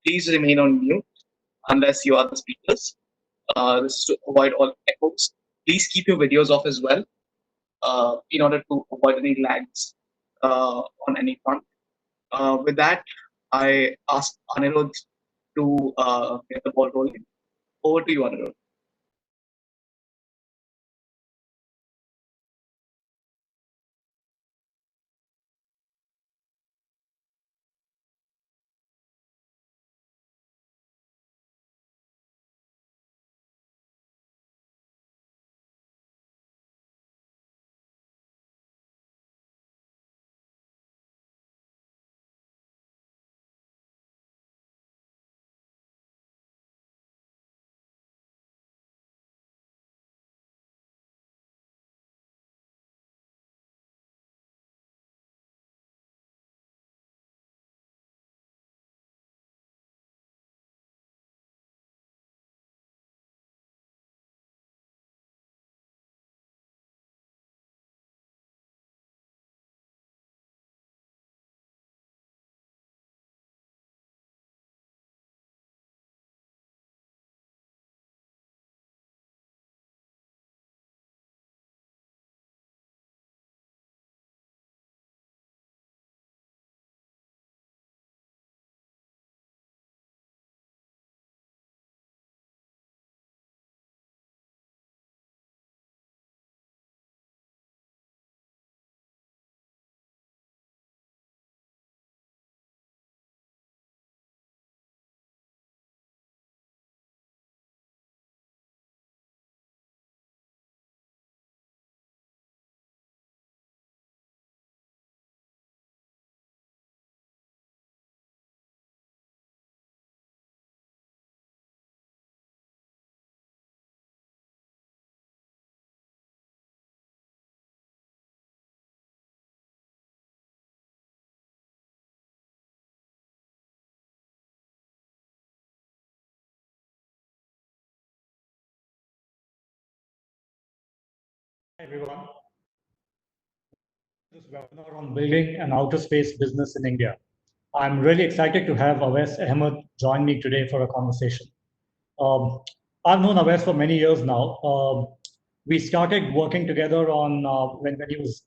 please remain on mute unless you are the speakers. This is to avoid all echoes. Please keep your videos off as well in order to avoid any lags on any front. With that, I ask Anirudh to get the ball rolling. Over to you, Anirudh. Hi everyone. This webinar on building an outer space business in India. I'm really excited to have Awais Ahmed join me today for a conversation. I've known Awais for many years now. We started working together on when he was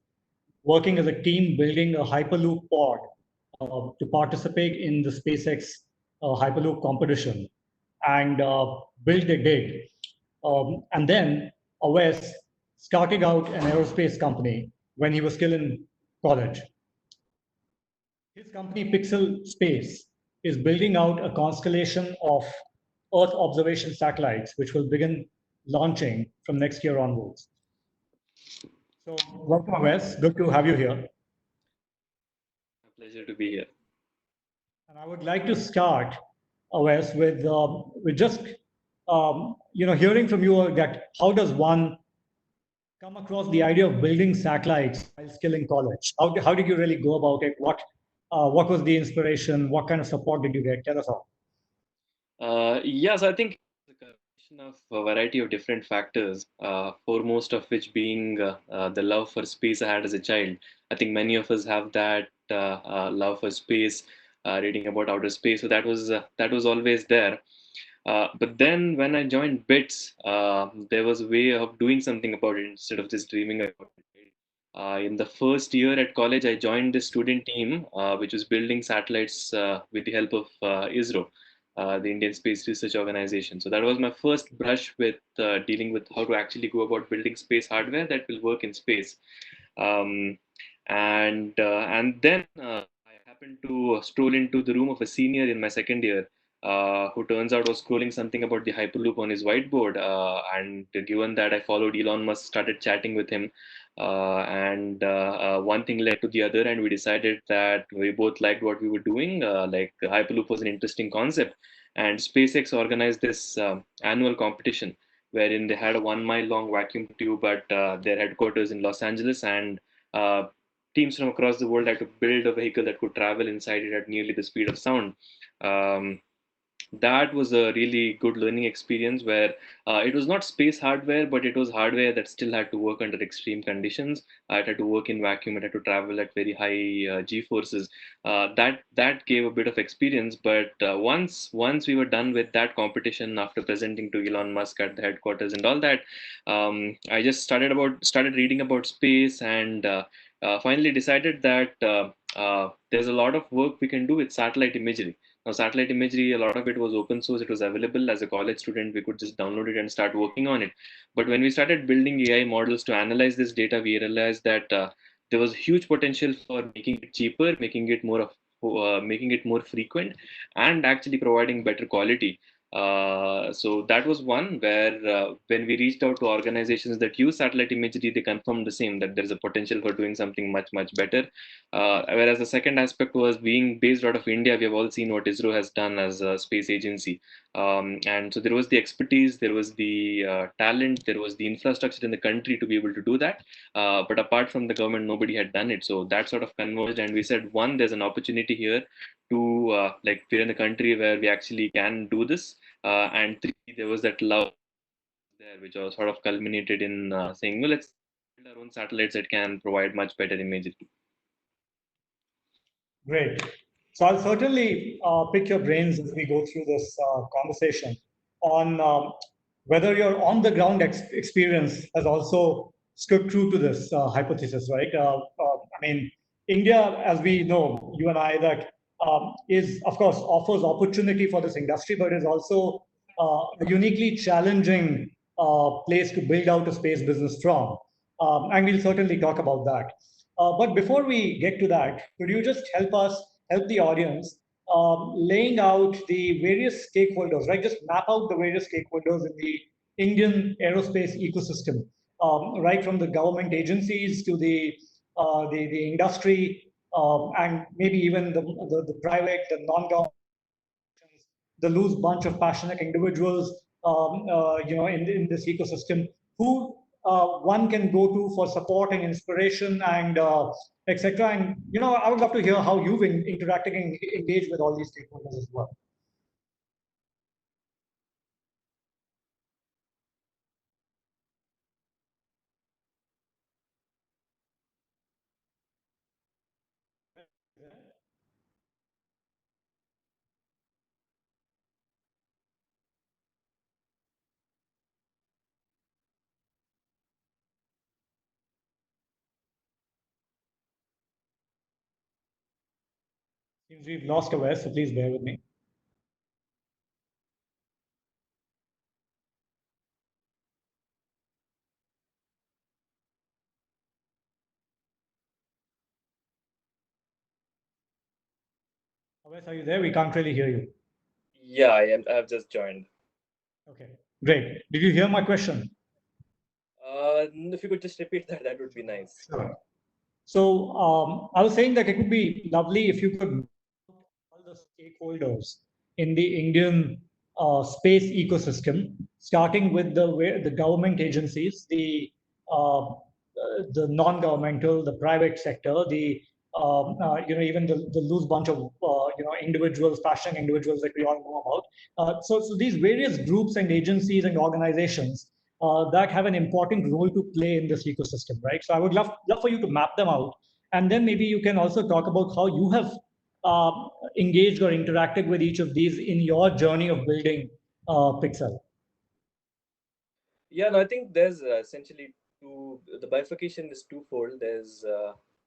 working as a team building a Hyperloop pod to participate in the SpaceX Hyperloop competition, and build they did. And then Awais started out an aerospace company when he was still in college. His company, Pixxel Space, is building out a constellation of Earth observation satellites, which will begin launching from next year onwards. So, welcome, Awais. Good to have you here. A pleasure to be here. And I would like to start, Awais, with just hearing from you that how does one come across the idea of building satellites while still in college? How did you really go about it? What was the inspiration? What kind of support did you get? Tell us all. Yes, I think it's a combination of a variety of different factors, foremost of which being the love for space I had as a child. I think many of us have that love for space, reading about outer space. So that was always there. But then when I joined BITS, there was a way of doing something about it instead of just dreaming about it. In the first year at college, I joined the student team, which was building satellites with the help of ISRO, the Indian Space Research Organization. So that was my first brush with dealing with how to actually go about building space hardware that will work in space. Um, and then I happened to stroll into the room of a senior in my second year, who turns out was scrolling something about the Hyperloop on his whiteboard. And given that I followed Elon Musk, started chatting with him, and one thing led to the other, and we decided that we both liked what we were doing. Like Hyperloop was an interesting concept, and SpaceX organized this annual competition wherein they had a 1 mile long vacuum tube at their headquarters in Los Angeles, and uh, teams from across the world had to build a vehicle that could travel inside it at nearly the speed of sound. Um, that was a really good learning experience where it was not space hardware, but it was hardware that still had to work under extreme conditions. It had to work in vacuum. It had to travel at very high g forces. That gave a bit of experience. But once we were done with that competition, after presenting to Elon Musk at the headquarters and all that, I just started reading about space and finally decided that there's a lot of work we can do with satellite imagery. Now, satellite imagery, a lot of it was open source. It was available as a college student. We could just download it and start working on it. But when we started building AI models to analyze this data, we realized that there was huge potential for making it cheaper, making it more frequent, and actually providing better quality. So that was one where when we reached out to organizations that use satellite imagery, they confirmed the same, that there's a potential for doing something much, much better. Whereas the second aspect was being based out of India. We have all seen what ISRO has done as a space agency. And so there was the expertise, there was the talent, there was the infrastructure in the country to be able to do that. But apart from the government, nobody had done it. So that sort of converged. And we said, one, there's an opportunity here to, like, we're in a country where we actually can do this. And three, there was that love there, which was sort of culminated in saying, well, let's build our own satellites that can provide much better imagery. Great. So I'll certainly pick your brains as we go through this conversation on whether your on-the-ground experience has also stood true to this hypothesis, right? I mean, India, as we know, you and I, that is, of course, offers opportunity for this industry, but is also a uniquely challenging place to build out a space business from. And we'll certainly talk about that. But before we get to that, could you just help the audience, laying out the various stakeholders, right? Just map out the various stakeholders in the Indian aerospace ecosystem, right from the government agencies to the industry, and maybe even the private, the non-government, the loose bunch of passionate individuals, in this ecosystem, who one can go to for support and inspiration and etc. And I would love to hear how you've interacted and engaged with all these stakeholders as well. Seems we've lost Awais, so please bear with me. Awais, are you there? We can't really hear you. Yeah, I am. I've just joined. Okay, great. Did you hear my question? If you could just repeat that, that would be nice. Sure. So I was saying that it would be lovely if you could all the stakeholders in the Indian space ecosystem, starting with the government agencies, the non-governmental, the private sector, the even the loose bunch of individuals, passionate individuals that we all know about. So these various groups and agencies and organizations that have an important role to play in this ecosystem, right? So I would love for you to map them out, and then maybe you can also talk about how you have engaged or interacted with each of these in your journey of building Pixxel. Yeah, no, I think there's essentially the bifurcation is twofold. There's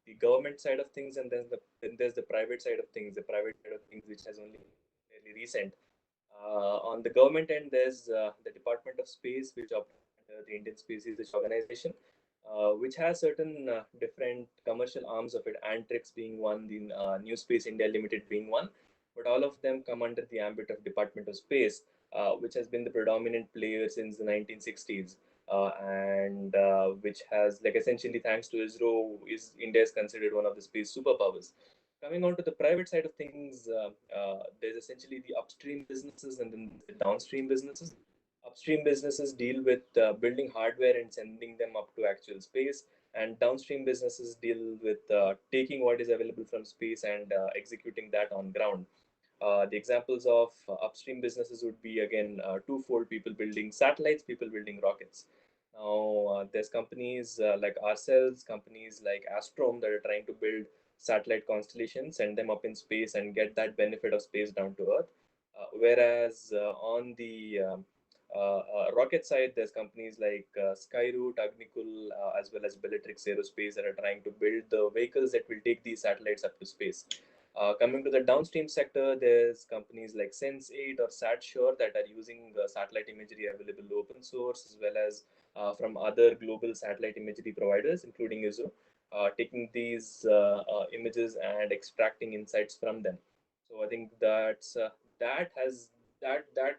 the government side of things, and then there's the private side of things. The private side of things, which has only been fairly recent. On the government end, there's the Department of Space, which operates under the Indian Space Research Organization, which has certain different commercial arms of it, Antrix being one, the New Space India Limited being one, but all of them come under the ambit of Department of Space, which has been the predominant player since the 1960s. And which has, like, essentially, thanks to ISRO, India is considered one of the space superpowers. Coming on to the private side of things, there's essentially the upstream businesses and then the downstream businesses. Upstream businesses deal with building hardware and sending them up to actual space, and downstream businesses deal with taking what is available from space and executing that on ground. The examples of upstream businesses would be again twofold: people building satellites, people building rockets. Now, there's companies like ourselves, companies like Astrom that are trying to build satellite constellations, send them up in space, and get that benefit of space down to Earth. Whereas on the rocket side, there's companies like Skyroot, Agnikul, as well as Bellatrix Aerospace that are trying to build the vehicles that will take these satellites up to space. Coming to the downstream sector, there's companies like Sense8 or SatSure that are using satellite imagery available open source, as well as from other global satellite imagery providers, including ISRO, taking these images and extracting insights from them. So I think that has that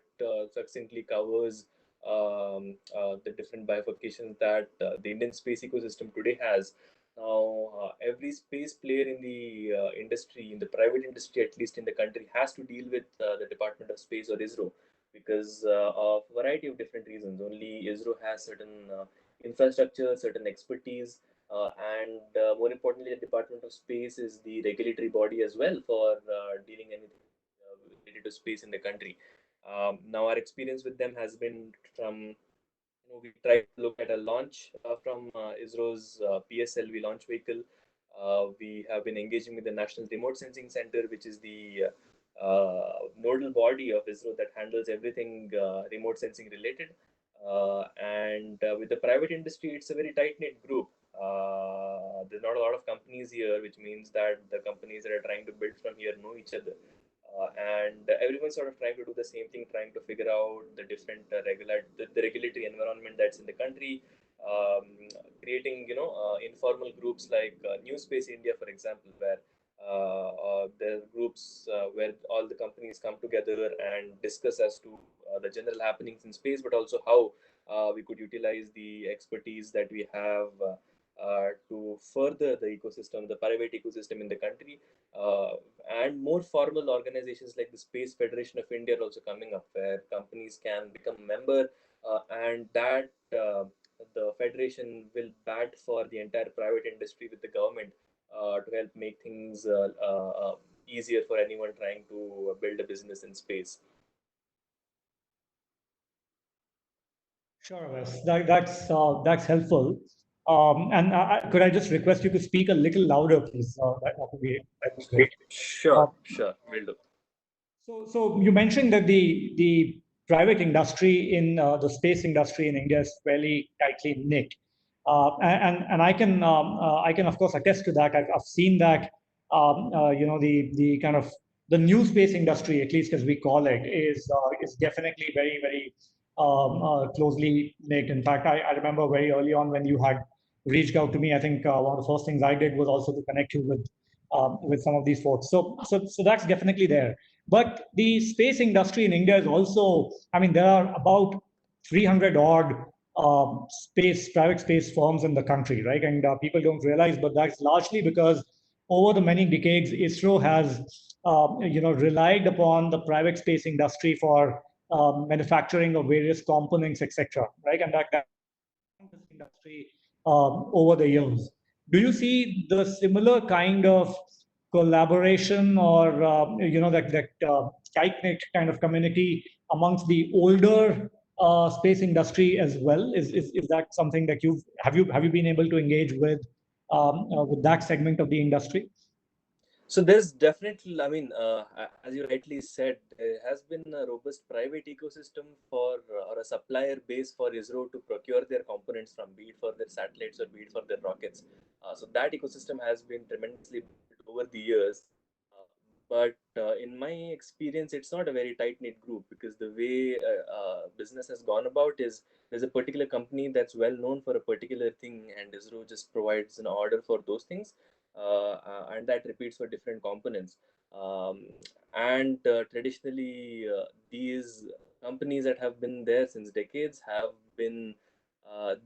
succinctly covers the different bifurcations that the Indian space ecosystem today has. Now, every space player in the industry, in the private industry, at least in the country, has to deal with the Department of Space or ISRO because of a variety of different reasons. Only ISRO has certain infrastructure, certain expertise, and more importantly, the Department of Space is the regulatory body as well for dealing anything related to space in the country. Now, our experience with them has been from we tried to look at a launch from ISRO's PSLV launch vehicle. We have been engaging with the National Remote Sensing Center, which is the nodal body of ISRO that handles everything remote sensing related. And with the private industry, it's a very tight knit group. There's not a lot of companies here, which means that the companies that are trying to build from here know each other. And everyone's sort of trying to do the same thing, trying to figure out the different the regulatory environment that's in the country, um, creating informal groups like New Space India, for example, where there are groups where all the companies come together and discuss as to the general happenings in space, but also how we could utilize the expertise that we have to further the ecosystem, the private ecosystem in the country. And more formal organizations like the Space Federation of India are also coming up, where companies can become a member, and that the federation will bat for the entire private industry with the government to help make things easier for anyone trying to build a business in space. Sure, Wes. That's helpful. And could I just request you to speak a little louder, please? That would be great. Sure, sure, will do. So you mentioned that the private industry in the space industry in India is fairly tightly knit, and I can of course attest to that. I've seen that the kind of the new space industry, at least as we call it, is definitely very closely knit. In fact, I remember very early on when you had reached out to me. I think one of the first things I did was also to connect you with some of these folks. So that's definitely there. But the space industry in India is also, I mean, there are about 300 odd private space firms in the country, right? And people don't realize, but that's largely because over the many decades, ISRO has, relied upon the private space industry for manufacturing of various components, etc., right? And that industry over the years. Do you see the similar kind of collaboration or that tight-knit kind of community amongst the older space industry as well? Is that something that have you been able to engage with that segment of the industry? So there's definitely, I mean, as you rightly said, there has been a robust private ecosystem for or a supplier base for ISRO to procure their components from, be it for their satellites or be it for their rockets. So that ecosystem has been tremendously built over the years. But in my experience, it's not a very tight knit group because the way business has gone about is there's a particular company that's well known for a particular thing, and ISRO just provides an order for those things, and that repeats for different components. And traditionally, these companies that have been there since decades have been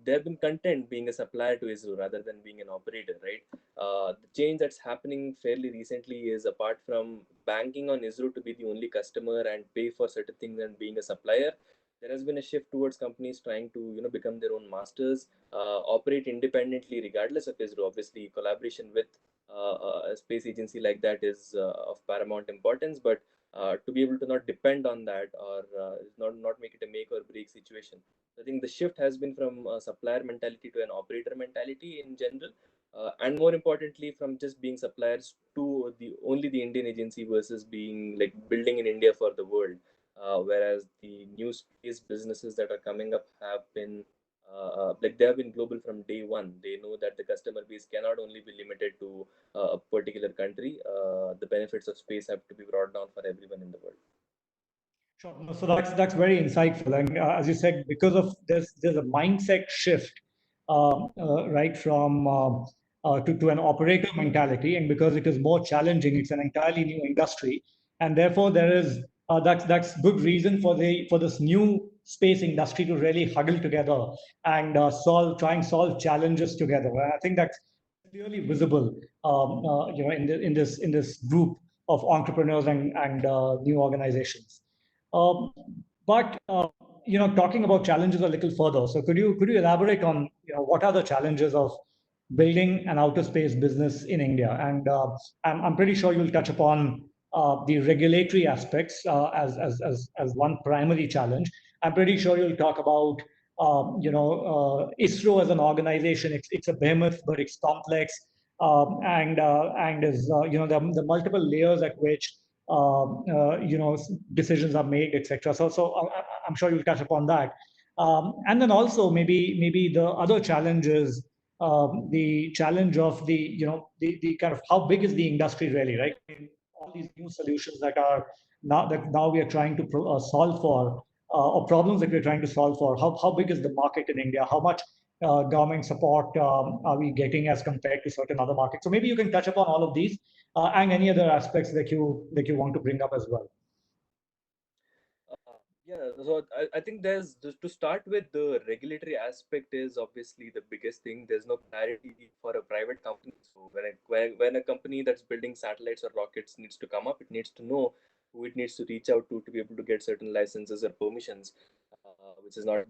they've been content being a supplier to ISRO rather than being an operator, right? The change that's happening fairly recently is, apart from banking on ISRO to be the only customer and pay for certain things and being a supplier, there has been a shift towards companies trying to become their own masters, operate independently regardless of ISRO. Obviously, collaboration with a space agency like that is of paramount importance, but to be able to not depend on that, or not make it a make or break situation. I think the shift has been from a supplier mentality to an operator mentality in general, and more importantly, from just being suppliers to the only the Indian agency versus being like building in India for the world. Whereas the new space businesses that are coming up have been like they have been global from day one. They know that the customer base cannot only be limited to a particular country. The benefits of space have to be brought down for everyone in the world. Sure. No, so that's very insightful, and as you said, because of this, there's a mindset shift, right from to an operator mentality, and because it is more challenging, it's an entirely new industry, and therefore there is that's good reason for this new space industry to really huddle together and try and solve challenges together. And I think that's clearly visible, in this group of entrepreneurs and new organizations. Um, but talking about challenges a little further, so could you elaborate on what are the challenges of building an outer space business in India? And I'm pretty sure you'll touch upon the regulatory aspects as one primary challenge. I'm pretty sure you'll talk about ISRO as an organization. It's a behemoth, but it's complex, and is the multiple layers at which decisions are made, etc. So I'm sure you'll touch upon that, and then also maybe the other challenge is the challenge of the kind of how big is the industry really, right? In all these new solutions that now we are trying to solve for, or problems that we're trying to solve for. How big is the market in India? How much government support are we getting as compared to certain other markets? So maybe you can touch upon all of these and any other aspects that you want to bring up as well. Yeah, so I think there's to start with, the regulatory aspect is obviously the biggest thing. There's no clarity for a private company. So when a company that's building satellites or rockets needs to come up, it needs to know who it needs to reach out to be able to get certain licenses or permissions, which is not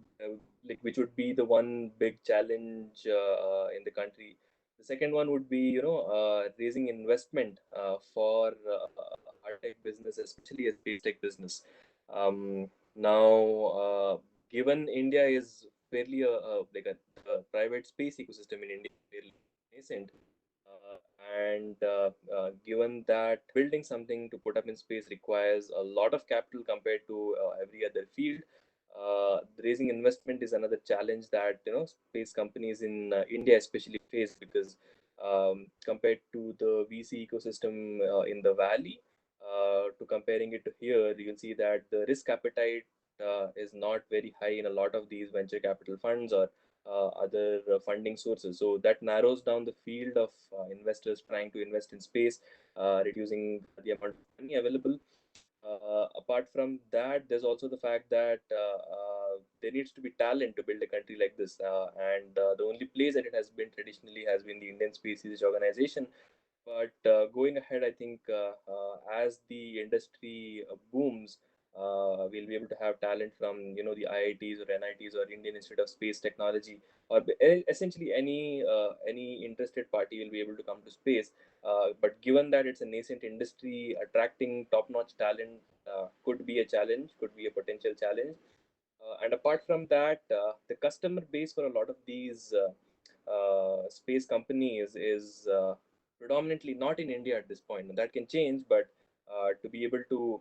which would be the one big challenge in the country. The second one would be raising investment for hard tech business, especially a space tech business. Now, given India is fairly a private space ecosystem in India, fairly nascent, and given that building something to put up in space requires a lot of capital compared to every other field, raising investment is another challenge that space companies in India especially face, because compared to the VC ecosystem in the valley, to comparing it to here, you'll see that the risk appetite is not very high in a lot of these venture capital funds or other funding sources. So that narrows down the field of investors trying to invest in space, reducing the amount of money available. Apart from that, there's also the fact that there needs to be talent to build a country like this, and the only place that it has been traditionally has been the Indian Space Research Organization. But going ahead, I think as the industry booms, we'll be able to have talent from the IITs or NITs or Indian Institute of Space Technology, or essentially any interested party will be able to come to space. But given that it's a nascent industry, attracting top-notch talent could be a challenge, could be a potential challenge. And apart from that, the customer base for a lot of these space companies is predominantly not in India at this point. And that can change, but to be able to,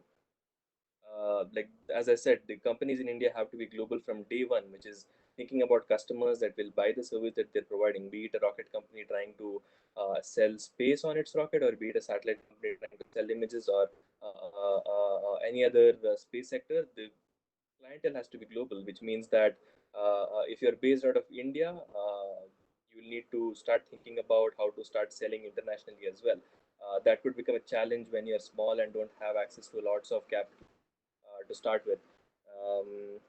like as I said, the companies in India have to be global from day one, which is thinking about customers that will buy the service that they're providing, be it a rocket company trying to sell space on its rocket, or be it a satellite company trying to sell images, or any other space sector. The clientele has to be global, which means that if you're based out of India, you will need to start thinking about how to start selling internationally as well. That could become a challenge when you're small and don't have access to lots of capital to start with.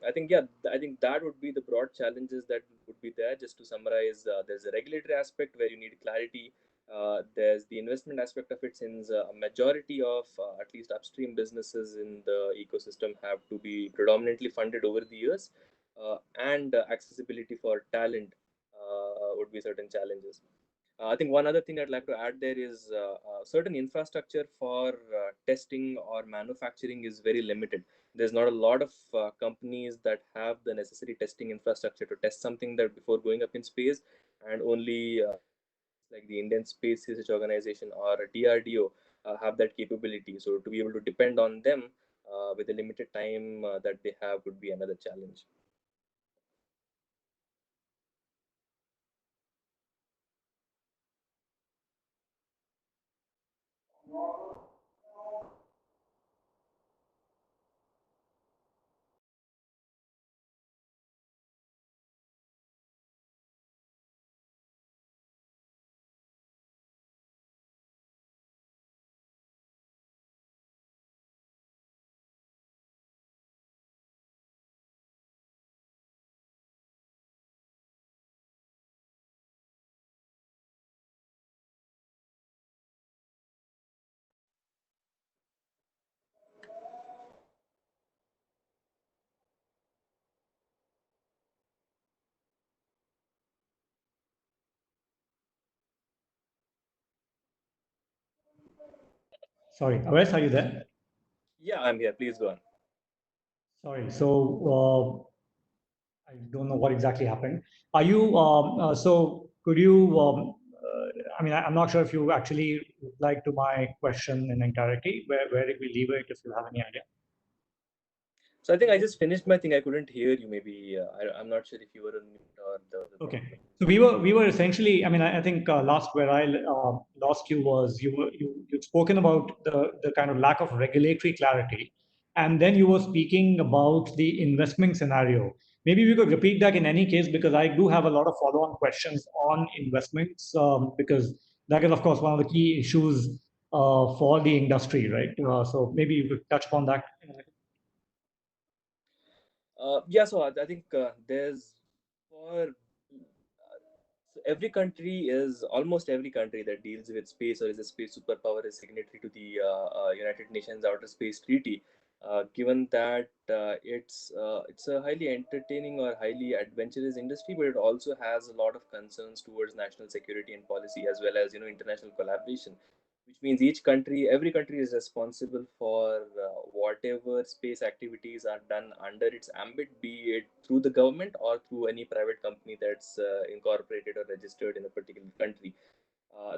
I think that would be the broad challenges that would be there. Just to summarize, there's a regulatory aspect where you need clarity. There's the investment aspect of it, since a majority of at least upstream businesses in the ecosystem have to be predominantly funded over the years, and accessibility for talent would be certain challenges. I think one other thing I'd like to add there is certain infrastructure for testing or manufacturing is very limited. There's not a lot of companies that have the necessary testing infrastructure to test something that before going up in space, and only like the Indian Space Research Organization or DRDO have that capability. So to be able to depend on them with the limited time that they have would be another challenge. Sorry, Awais, are you there? Yeah, I'm here. Please go on. Sorry. So I don't know what exactly happened. Are you, so could you, I mean, I'm not sure if you actually replied to my question in entirety. Where did we leave it, if you have any idea? So I think I just finished my thing. I couldn't hear you. Maybe I'm not sure if you were on mute or the Okay. So we were essentially, I mean, I think last where I lost you was you'd spoken about the kind of lack of regulatory clarity, and then you were speaking about the investment scenario. Maybe we could repeat that in any case, because I do have a lot of follow-on questions on investments, because that is, of course, one of the key issues for the industry, right? So maybe you could touch upon that. Yeah, so I think there's for so every country is almost every country that deals with space or is a space superpower is signatory to the United Nations Outer Space Treaty. Given that it's a highly entertaining or highly adventurous industry, but it also has a lot of concerns towards national security and policy, as well as international collaboration, which means every country is responsible for whatever space activities are done under its ambit, be it through the government or through any private company that's incorporated or registered in a particular country.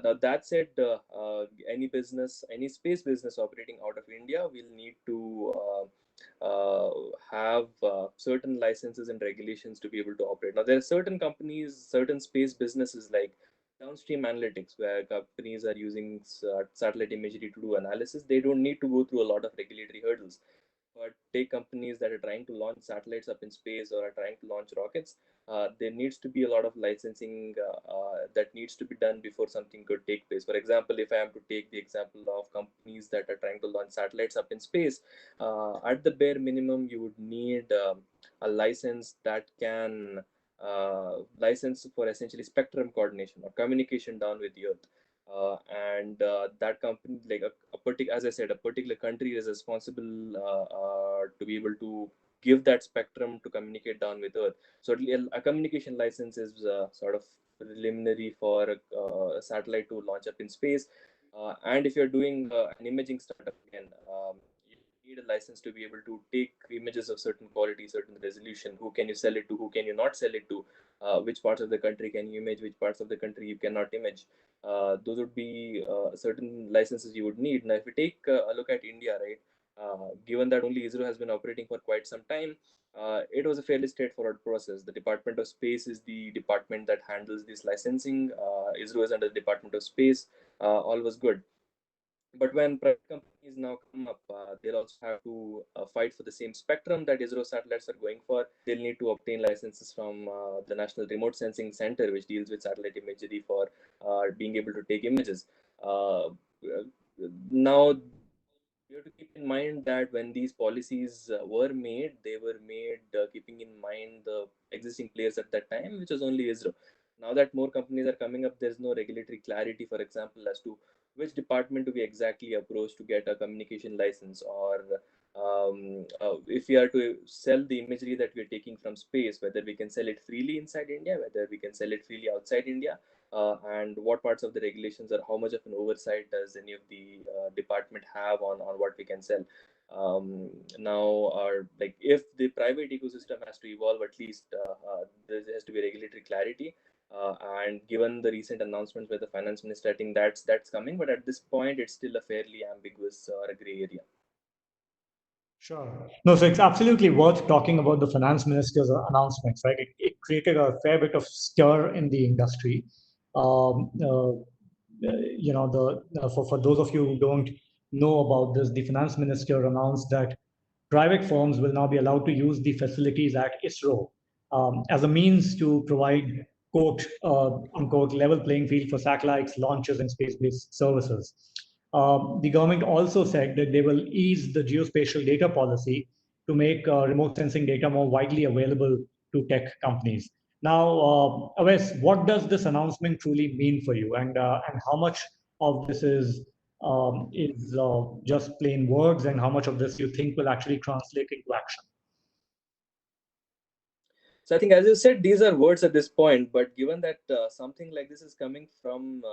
Now that said, any space business operating out of India will need to have certain licenses and regulations to be able to operate. Now there are certain companies, certain space businesses like downstream analytics, where companies are using satellite imagery to do analysis. They don't need to go through a lot of regulatory hurdles. But take companies that are trying to launch satellites up in space or are trying to launch rockets, there needs to be a lot of licensing that needs to be done before something could take place. For example, if I am to take the example of companies that are trying to launch satellites up in space, at the bare minimum, you would need a license that can license for essentially spectrum coordination or communication down with the Earth. And that company, like a particular, as I said, a particular country is responsible to be able to give that spectrum to communicate down with Earth. So a communication license is sort of preliminary for a satellite to launch up in space. And if you're doing an imaging startup again, you need a license to be able to take images of certain quality, certain resolution. Who can you sell it to? Who can you not sell it to? Which parts of the country can you image? Which parts of the country you cannot image? Those would be certain licenses you would need. Now, if we take a look at India, right, given that only ISRO has been operating for quite some time, it was a fairly straightforward process. The Department of Space is the department that handles this licensing. ISRO is under the Department of Space. All was good. But when private companies now come up, they'll also have to fight for the same spectrum that ISRO satellites are going for. They'll need to obtain licenses from the National Remote Sensing Center, which deals with satellite imagery for being able to take images. Now, you have to keep in mind that when these policies were made, they were made keeping in mind the existing players at that time, which was only ISRO. Now that more companies are coming up, there's no regulatory clarity, for example, as to which department to be exactly approached to get a communication license, or if we are to sell the imagery that we're taking from space, whether we can sell it freely inside India, whether we can sell it freely outside India. and what parts of the regulations or how much of an oversight does any of the department have on what we can sell. Now, like if the private ecosystem has to evolve, at least there has to be regulatory clarity. And given the recent announcements by the finance minister, I think that's coming. But at this point, it's still a fairly ambiguous or a gray area. Sure. No, so it's absolutely worth talking about the finance minister's announcements, right? It created a fair bit of stir in the industry. For those of you who don't know about this, the finance minister announced that private firms will now be allowed to use the facilities at ISRO as a means to provide, quote, unquote, level playing field for satellites, launches, and space-based services. The government also said that they will ease the geospatial data policy to make remote sensing data more widely available to tech companies. Now, Awais, what does this announcement truly mean for you, and how much of this is just plain words, and how much of this you think will actually translate into action? So I think, as you said, these are words at this point. But given that something like this is coming from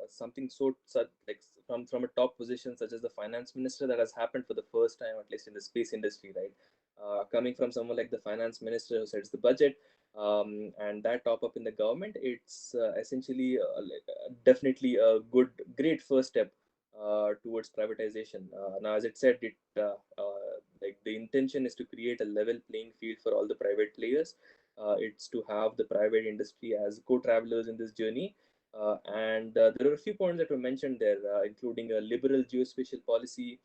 something such like from a top position such as the finance minister, that has happened for the first time, at least in the space industry, right? Coming from someone like the finance minister who sets the budget, and that top up in the government, it's essentially definitely a great first step towards privatization. Now, as it said, like the intention is to create a level playing field for all the private players. It's to have the private industry as co-travelers in this journey. And there are a few points that were mentioned there, including a liberal geospatial policy,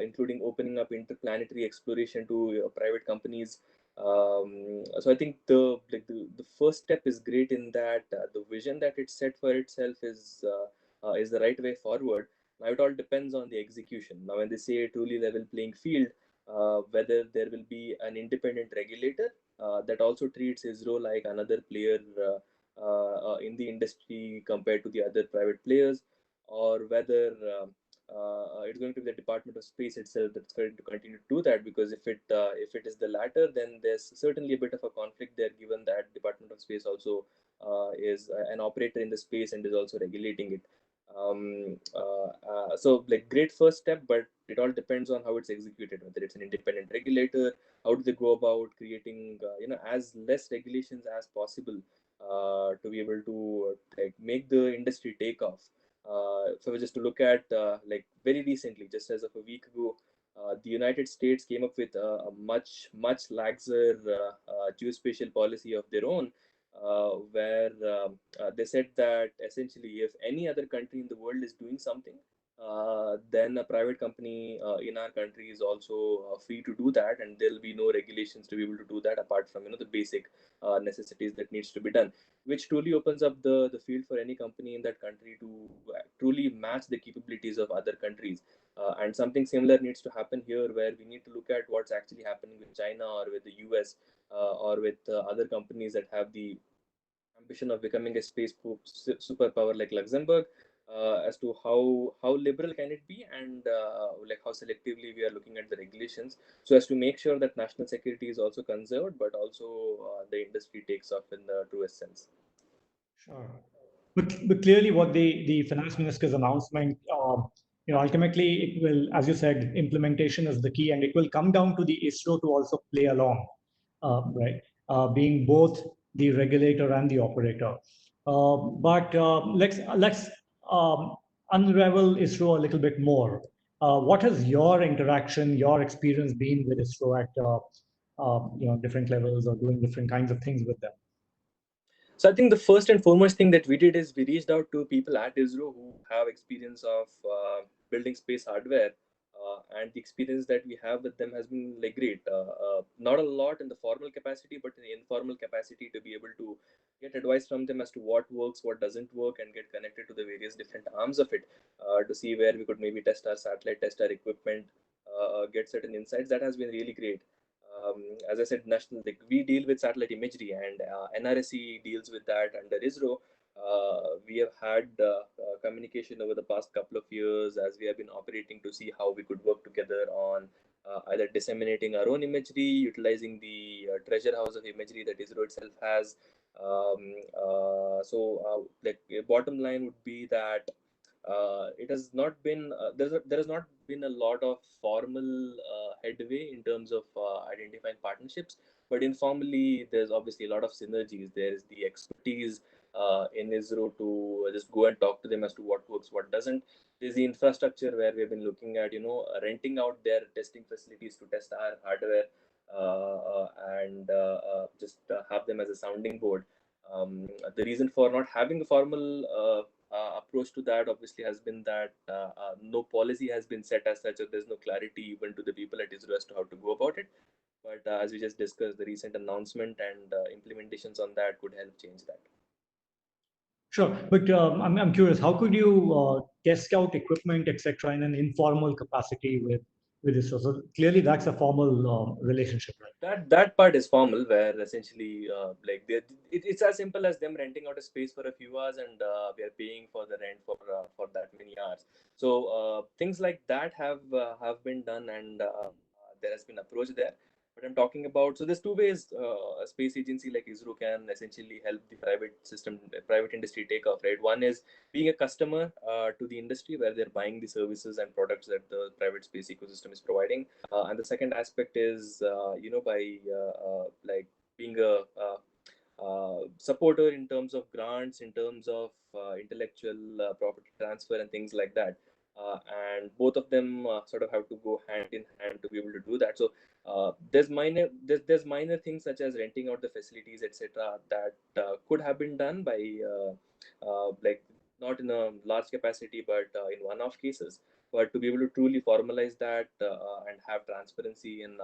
including opening up interplanetary exploration to private companies. So I think the first step is great in that the vision that it's set for itself is the right way forward. Now it all depends on the execution. Now, when they say a truly level playing field, whether there will be an independent regulator that also treats ISRO like another player in the industry compared to the other private players, or whether it's going to be the Department of Space itself that's going to continue to do that. Because if it is the latter, then there's certainly a bit of a conflict there, given that Department of Space also is an operator in the space and is also regulating it. So like great first step, but it all depends on how it's executed, whether it's an independent regulator, how do they go about creating as less regulations as possible to be able to like make the industry take off. So just to look at like very recently, just as of a week ago, the United States came up with a much laxer geospatial policy of their own, where they said that essentially if any other country in the world is doing something, then a private company in our country is also free to do that, and there'll be no regulations to be able to do that apart from the basic necessities that needs to be done, which truly opens up the field for any company in that country to truly match the capabilities of other countries. And something similar needs to happen here, where we need to look at what's actually happening with China or with the US, or with other companies that have the ambition of becoming a space superpower like Luxembourg, as to how liberal can it be, and like how selectively we are looking at the regulations, so as to make sure that national security is also conserved, but also the industry takes off in the truest sense. Sure. But clearly, what the finance minister's announcement, ultimately it will, as you said, implementation is the key, and it will come down to the ISRO to also play along, right? Being both the regulator and the operator. But let's unravel ISRO a little bit more. What has your interaction, your experience been with ISRO at different levels, or doing different kinds of things with them? So I think the first and foremost thing that we did is we reached out to people at ISRO who have experience of building space hardware, and the experience that we have with them has been like great. Not a lot in the formal capacity, but in the informal capacity, to be able to get advice from them as to what works, what doesn't work, and get connected to the various different arms of it, to see where we could maybe test our satellite, test our equipment, get certain insights. That has been really great. As I said, national, like we deal with satellite imagery, and NRSE deals with that under ISRO. We have had communication over the past couple of years as we have been operating to see how we could work together on either disseminating our own imagery, utilizing the treasure house of imagery that ISRO itself has, Like bottom line would be that it has not been there has not been a lot of formal headway in terms of identifying partnerships, but informally there's obviously a lot of synergies. There is the expertise in ISRO to just go and talk to them as to what works, what doesn't. There's the infrastructure where we've been looking at, renting out their testing facilities to test our hardware, and just have them as a sounding board. The reason for not having a formal approach to that obviously has been that no policy has been set as such, or there's no clarity even to the people at ISRO as to how to go about it. But as we just discussed, the recent announcement and implementations on that could help change that. Sure, but I'm curious, how could you test out equipment, etc., in an informal capacity with ISRO? So clearly, that's a formal relationship, right? That part is formal, where essentially, like it's as simple as them renting out a space for a few hours, and we are paying for the rent for that many hours. So things like that have been done, and there has been approach there. But I'm talking about, so there's two ways a space agency like ISRO can essentially help the private industry take off, right? One is being a customer to the industry, where they're buying the services and products that the private space ecosystem is providing. And the second aspect is, by like being a supporter in terms of grants, in terms of intellectual property transfer and things like that. And both of them sort of have to go hand in hand to be able to do that. So there's minor things such as renting out the facilities, etc., that could have been done by like not in a large capacity, but in one-off cases. But to be able to truly formalize that and have transparency in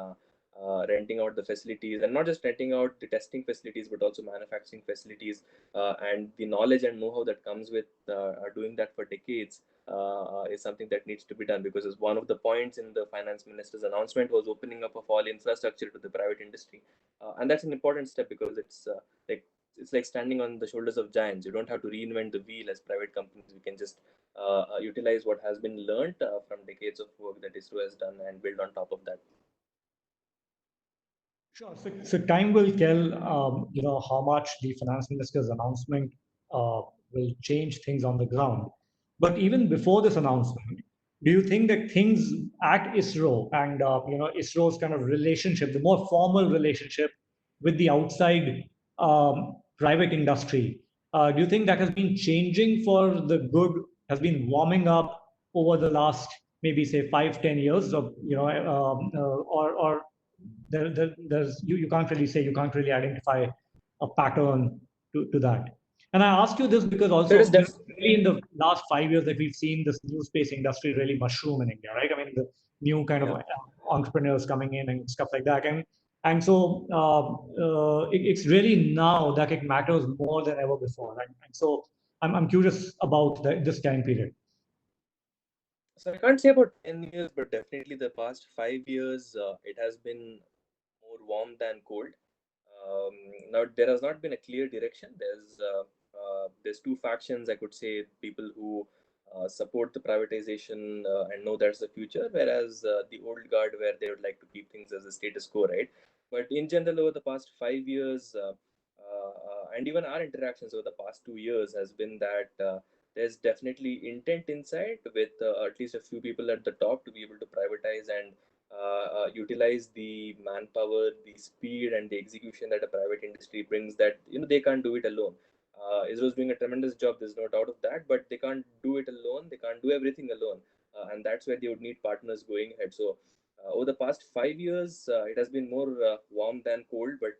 renting out the facilities, and not just renting out the testing facilities, but also manufacturing facilities, and the knowledge and know-how that comes with doing that for decades, is something that needs to be done, because as one of the points in the finance minister's announcement was opening up of all infrastructure to the private industry, and that's an important step, because it's like standing on the shoulders of giants. You don't have to reinvent the wheel as private companies. You can just utilize what has been learned from decades of work that ISRO has done and build on top of that. Sure. So time will tell, how much the finance minister's announcement will change things on the ground. But even before this announcement, do you think that things at ISRO and ISRO's kind of relationship, the more formal relationship with the outside private industry, do you think that has been changing for the good, has been warming up over the last maybe say 5-10 years, or there's you can't really say, you can't really identify a pattern to that? And I ask you this because also really in the last 5 years that we've seen this new space industry really mushroom in India, right? I mean, the new kind of entrepreneurs coming in and stuff like that, and so it's really now that it matters more than ever before, right? And so I'm curious about this time period. So I can't say about 10 years, but definitely the past 5 years, it has been more warm than cold. Now there has not been a clear direction. There's two factions, I could say: people who support the privatization and know that's the future, whereas the old guard, where they would like to keep things as a status quo, right? But in general, over the past 5 years, and even our interactions over the past 2 years, has been that there's definitely intent inside, with at least a few people at the top, to be able to privatize and utilize the manpower, the speed, and the execution that a private industry brings, that they can't do it alone. ISRO is doing a tremendous job, there's no doubt of that, but they can't do it alone. They can't do everything alone, and that's where they would need partners going ahead. So over the past 5 years, it has been more warm than cold, but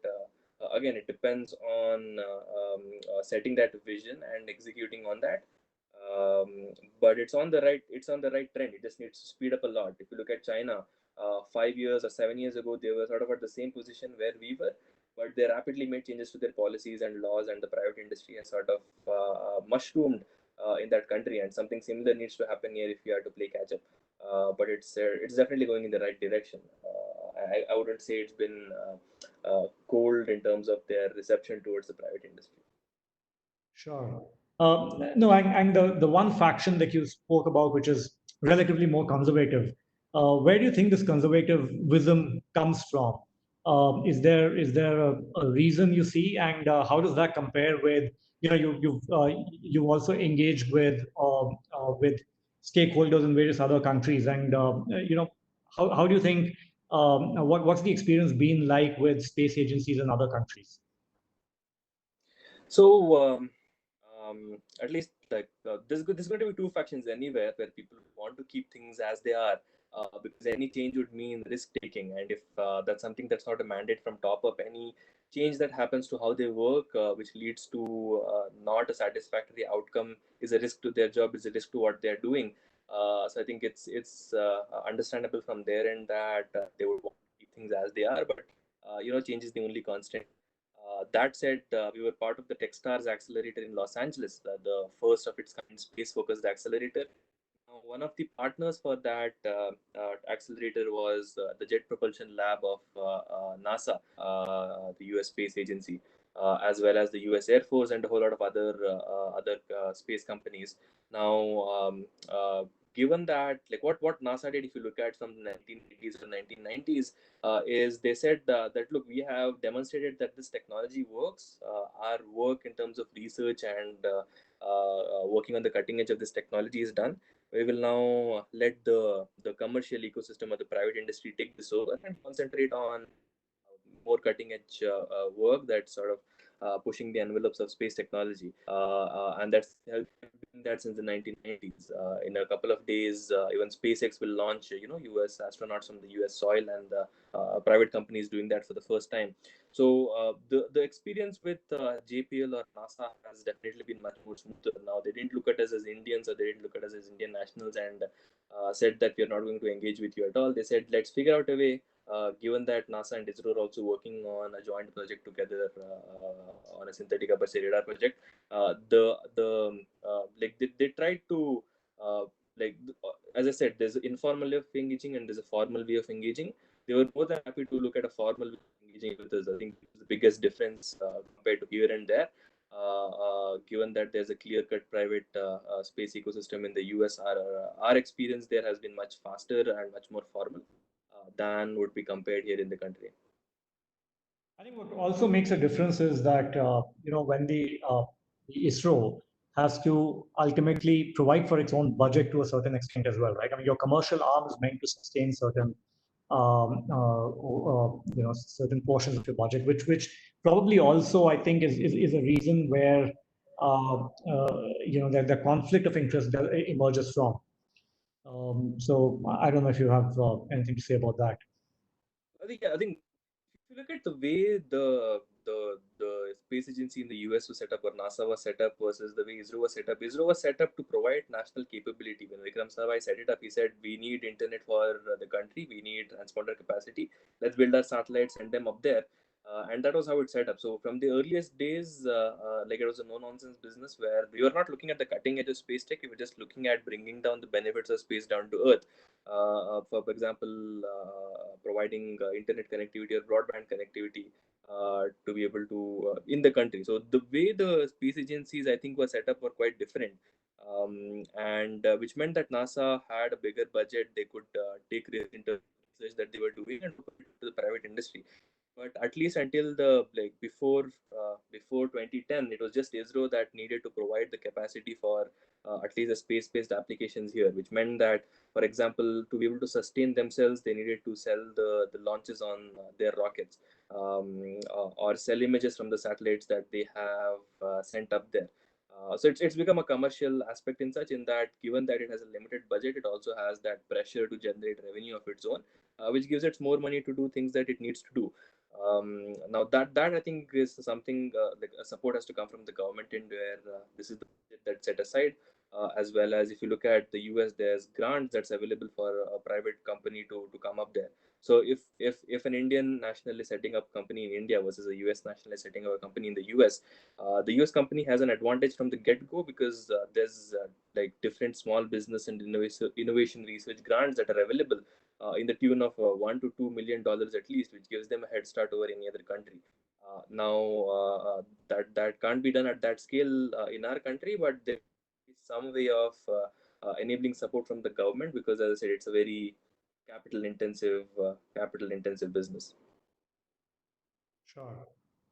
again, it depends on setting that vision and executing on that. But it's on the right trend. It just needs to speed up a lot. If you look at China, 5 years or 7 years ago, they were sort of at the same position where we were, but they rapidly made changes to their policies and laws, and the private industry has sort of mushroomed in that country. And something similar needs to happen here if we are to play catch up. But it's definitely going in the right direction. I wouldn't say it's been cold in terms of their reception towards the private industry. Sure. No, and the one faction that you spoke about, which is relatively more conservative, where do you think this conservatism comes from? Is there a reason you see, and how does that compare with, you've also engaged with stakeholders in various other countries, and how do you think, what's the experience been like with space agencies in other countries? So at least like there's going to be two factions anywhere where people want to keep things as they are, because any change would mean risk taking, and if that's something that's not a mandate from top up, any change that happens to how they work, which leads to not a satisfactory outcome, is a risk to their job, is a risk to what they're doing. So I think it's understandable from their end that they would want to keep things as they are, but change is the only constant. That said, we were part of the Techstarts accelerator in Los Angeles, the first of its kind space-focused accelerator. One of the partners for that accelerator was the Jet Propulsion Lab of NASA, the U.S. Space Agency, as well as the U.S. Air Force and a whole lot of other space companies. Now, given that, like what NASA did, if you look at from the 1980s to 1990s, is they said that look, we have demonstrated that this technology works. Our work in terms of research and working on the cutting edge of this technology is done. We will now let the commercial ecosystem or the private industry take this over and concentrate on more cutting edge work that's sort of pushing the envelopes of space technology, and that's been that since the 1990s. In a couple of days, even SpaceX will launch, U.S. astronauts from the U.S. soil, and private companies doing that for the first time. So the experience with JPL or NASA has definitely been much more smoother. Now they didn't look at us as Indians, or they didn't look at us as Indian nationals, and said that we are not going to engage with you at all. They said, let's figure out a way. Given that NASA and ISRO are also working on a joint project together on a synthetic aperture radar project, they tried to as I said, there's an informal way of engaging and there's a formal way of engaging. They were more than happy to look at a formal way of engaging with us. I think the biggest difference compared to here and there. Given that there's a clear-cut private space ecosystem in the US, our experience there has been much faster and much more formal than would be compared here in the country. I think what also makes a difference is that when the ISRO has to ultimately provide for its own budget to a certain extent as well, right? I mean, your commercial arm is meant to sustain certain certain portions of your budget, which probably also, I think, is a reason where the conflict of interest emerges from. So I don't know if you have anything to say about that. I think if you look at the way the space agency in the US was set up, or NASA was set up, versus the way ISRO was set up. ISRO was set up to provide national capability. When Vikram Sarabhai set it up, he said, we need internet for the country, we need transponder capacity, let's build our satellites, send them up there. And that was how it set up. So from the earliest days, like it was a no-nonsense business where we were not looking at the cutting edge of space tech, we were just looking at bringing down the benefits of space down to Earth. For example, providing internet connectivity or broadband connectivity to be able to in the country. So the way the space agencies, I think, were set up were quite different, and which meant that NASA had a bigger budget. They could take risk into research that they were doing and put it to the private industry. But at least until before 2010, it was just ISRO that needed to provide the capacity for at least the space-based applications here, which meant that, for example, to be able to sustain themselves, they needed to sell the launches on their rockets, or sell images from the satellites that they have sent up there. So it's become a commercial aspect in that, given that it has a limited budget, it also has that pressure to generate revenue of its own, which gives it more money to do things that it needs to do. Now that I think is something like a support has to come from the government, in where this is the budget that's set aside, as well as if you look at the US, there's grants that's available for a private company to come up there. So if an Indian national is setting up a company in India versus a US national is setting up a company in the US, the US company has an advantage from the get-go, because there's like different small business and innovation research grants that are available in the tune of $1 to $2 million at least, which gives them a head start over any other country. Now that can't be done at that scale in our country, but there is some way of enabling support from the government, because, as I said, it's a very capital intensive business.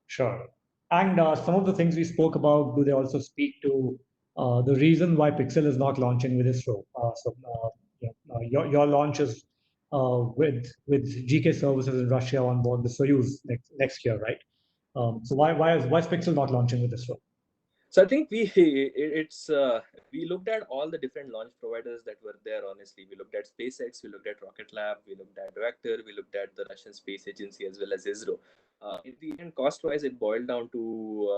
Sure. And some of the things we spoke about, do they also speak to the reason why Pixxel is not launching with ISRO? Your launch is with GK services in Russia on board the Soyuz next year, right? So why is Pixxel not launching with ISRO? So I think we looked at all the different launch providers that were there. Honestly, we looked at SpaceX, we looked at Rocket Lab, we looked at Vector, we looked at the Russian Space Agency as well as ISRO. In the end, cost-wise, it boiled down to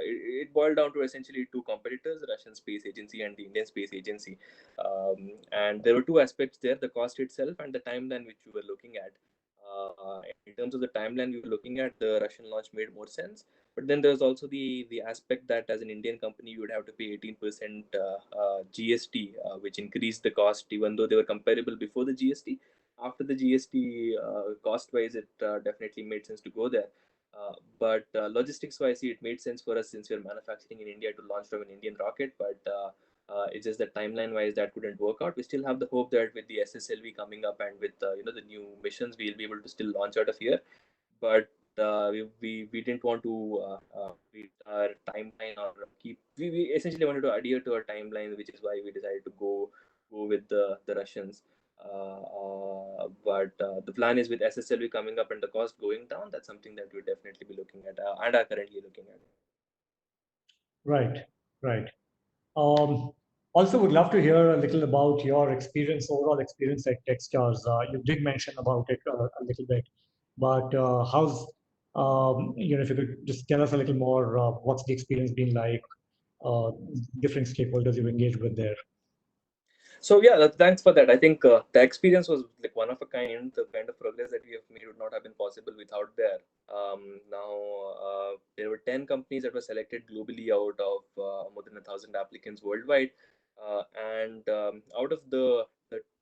it boiled down to essentially two competitors: the Russian Space Agency and the Indian Space Agency. And there were two aspects there: the cost itself and the timeline which we were looking at. In terms of the timeline we were looking at, the Russian launch made more sense. But then there's also the aspect that as an Indian company, you would have to pay 18% GST, which increased the cost, even though they were comparable before the GST. After the GST, cost-wise, it definitely made sense to go there. But logistics-wise, it made sense for us since we're manufacturing in India to launch from an Indian rocket. But it's just that timeline-wise, that couldn't work out. We still have the hope that with the SSLV coming up and with the new missions, we'll be able to still launch out of here. But we didn't want to beat our timeline or keep. We essentially wanted to adhere to our timeline, which is why we decided to go with the Russians. But the plan is with SSLV coming up and the cost going down. That's something that we'll definitely be looking at and are currently looking at. Right. Also, would love to hear a little about your overall experience at Techstars. You did mention about it a little bit, but if you could just tell us a little more, what's the experience been like, different stakeholders you've engaged with there. So yeah, thanks for that. I think the experience was like one of a kind. The kind of progress that we have made would not have been possible without there. Now there were 10 companies that were selected globally out of more than 1,000 applicants worldwide, and out of the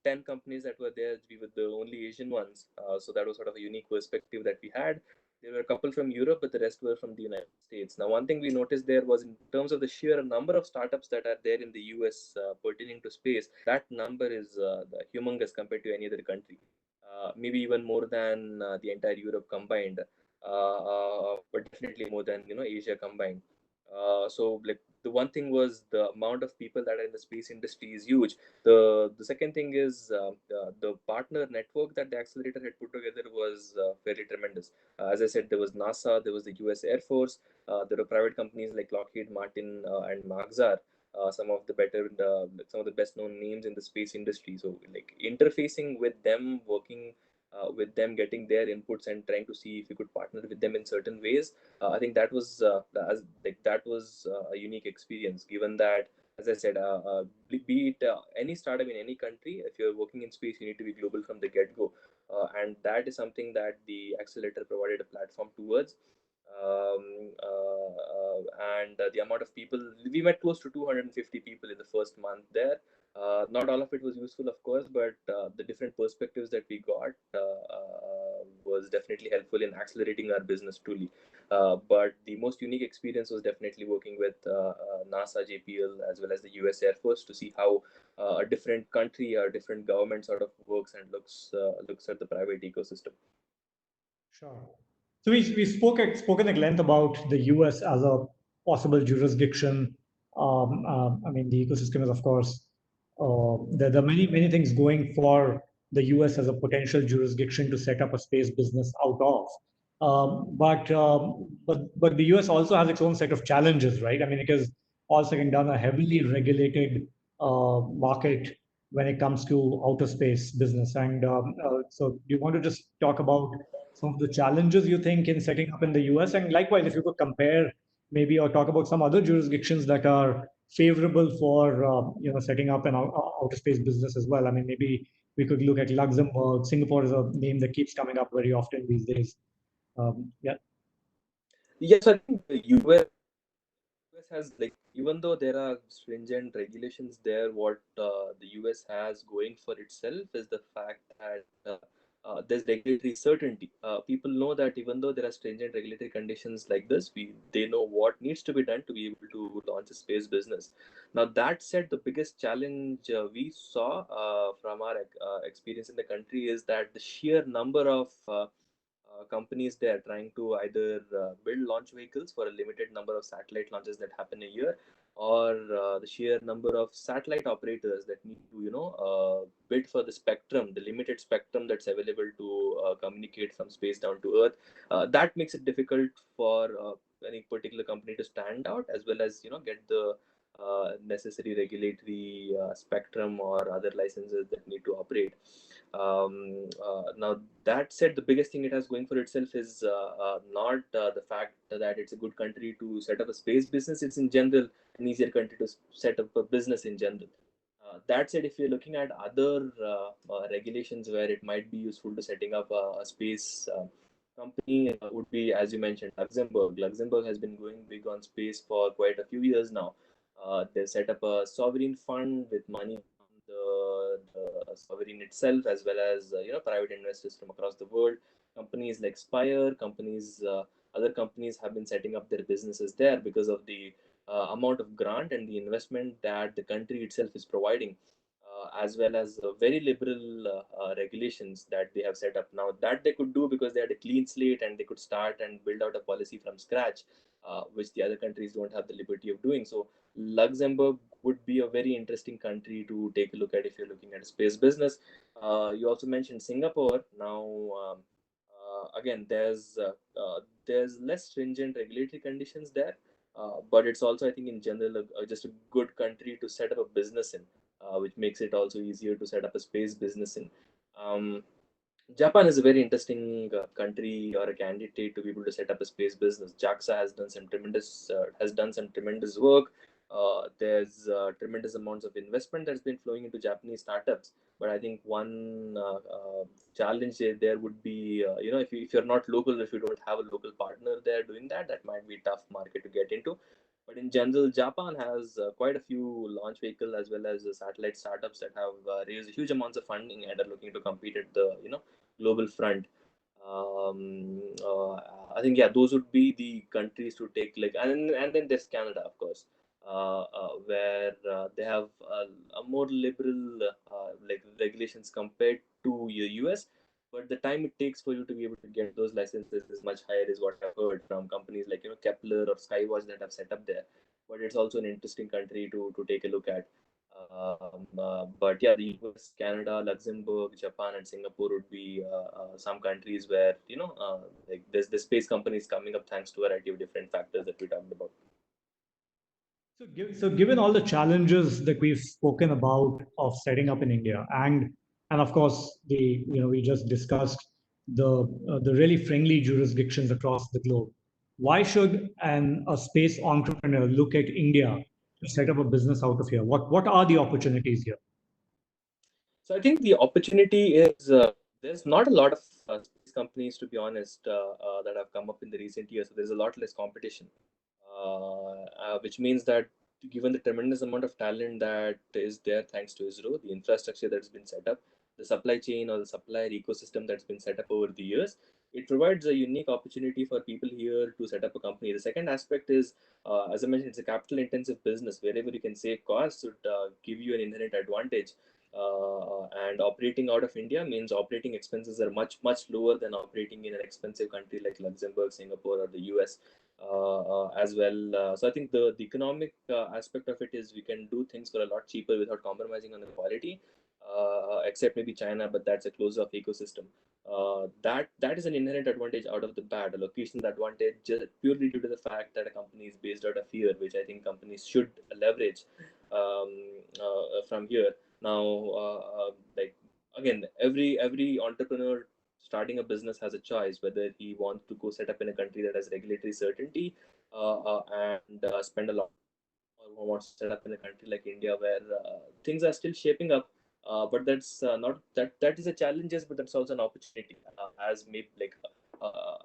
10 companies that were there, we were the only Asian ones. So that was sort of a unique perspective that we had. There were a couple from Europe, but the rest were from the United States. Now, one thing we noticed there was in terms of the sheer number of startups that are there in the US pertaining to space, that number is humongous compared to any other country. Maybe even more than the entire Europe combined, but definitely more than Asia combined. So like the one thing was the amount of people that are in the space industry is huge. The second thing is the partner network that the accelerator had put together was fairly tremendous. As I said, there was NASA, there was the US Air Force, there were private companies like Lockheed Martin and Maxar, some of the best known names in the space industry. So like interfacing with them, working with them, getting their inputs and trying to see if we could partner with them in certain ways. I think that was a unique experience, given that, as I said, be it any startup in any country, if you're working in space, you need to be global from the get-go. And that is something that the accelerator provided a platform towards. And the amount of people, we met close to 250 people in the first month there. Not all of it was useful, of course, but the different perspectives that we got was definitely helpful in accelerating our business truly. But the most unique experience was definitely working with NASA, JPL, as well as the US Air Force to see how a different country or different government sort of works and looks at the private ecosystem. Sure. So we spoken at length about the US as a possible jurisdiction. I mean, the ecosystem is, of course, there are many things going for the US as a potential jurisdiction to set up a space business out of. But the US also has its own set of challenges, right? I mean, it is also done a heavily regulated market when it comes to outer space business. And so do you want to just talk about some of the challenges you think in setting up in the US? And likewise, if you could compare maybe or talk about some other jurisdictions that are favorable for setting up an outer space business as well. I mean, maybe we could look at Luxembourg. Singapore is a name that keeps coming up very often these days. Yeah. Yes, I think the US has, like, even though there are stringent regulations there, what the US has going for itself is the fact that there's regulatory certainty. People know that even though there are stringent regulatory conditions like this, they know what needs to be done to be able to launch a space business. Now, that said, the biggest challenge we saw from our experience in the country is that the sheer number of companies there trying to either build launch vehicles for a limited number of satellite launches that happen a year, or the sheer number of satellite operators that need to, bid for the spectrum, the limited spectrum that's available to communicate from space down to Earth. That makes it difficult for any particular company to stand out, as well as get the necessary regulatory spectrum or other licenses that need to operate. Now that said, the biggest thing it has going for itself is not the fact that it's a good country to set up a space business. It's in general an easier country to set up a business in general. That said, if you're looking at other regulations where it might be useful to setting up a space company, would be, as you mentioned, Luxembourg. Luxembourg has been going big on space for quite a few years now. They set up a sovereign fund with money from the sovereign itself, as well as private investors from across the world. Companies like Spire, other companies have been setting up their businesses there because of the amount of grant and the investment that the country itself is providing, as well as very liberal regulations that they have set up now, that they could do because they had a clean slate and they could start and build out a policy from scratch, which the other countries don't have the liberty of doing. So Luxembourg would be a very interesting country to take a look at if you're looking at a space business. You also mentioned Singapore. Now, again, there's less stringent regulatory conditions there, but it's also, I think, in general, just a good country to set up a business in, which makes it also easier to set up a space business in. Japan is a very interesting country or a candidate to be able to set up a space business. JAXA has done some tremendous work. There's tremendous amounts of investment that's been flowing into Japanese startups. But I think one challenge there would be, if you're not local, if you don't have a local partner there doing that, that might be a tough market to get into. But in general, Japan has quite a few launch vehicle as well as satellite startups that have raised huge amounts of funding and are looking to compete at the global front. I think, yeah, those would be the countries to take, like, and then there's Canada, of course, where they have a more liberal like regulations compared to US. But the time it takes for you to be able to get those licenses is much higher, is what I've heard from companies like Kepler or Skywatch that have set up there. But it's also an interesting country to take a look at. But yeah, the US, Canada, Luxembourg, Japan, and Singapore would be some countries where like there's space companies coming up thanks to a variety of different factors that we talked about. So, given all the challenges that we've spoken about of setting up in India, and of course we just discussed the really friendly jurisdictions across the globe, why should a space entrepreneur look at India to set up a business out of here? What are the opportunities here? So I think the opportunity is there's not a lot of space companies, to be honest, that have come up in the recent years. So there's a lot less competition, which means that given the tremendous amount of talent that is there thanks to ISRO, the infrastructure that's been set up, the supply chain or the supplier ecosystem that's been set up over the years, it provides a unique opportunity for people here to set up a company. The second aspect is, as I mentioned, it's a capital intensive business. Wherever you can save costs would give you an inherent advantage. And operating out of India means operating expenses are much, much lower than operating in an expensive country like Luxembourg, Singapore, or the US as well. So I think the economic aspect of it is we can do things for a lot cheaper without compromising on the quality, except maybe China, but that's a closed off ecosystem. That is an inherent advantage out of the bat, a location advantage purely due to the fact that a company is based out of here, which I think companies should leverage from here. Now, like, again, every entrepreneur starting a business has a choice whether he wants to go set up in a country that has regulatory certainty and spend a lot, or wants to set up in a country like India where things are still shaping up. But that's not that is a challenge, yes, but that's also an opportunity. As maybe like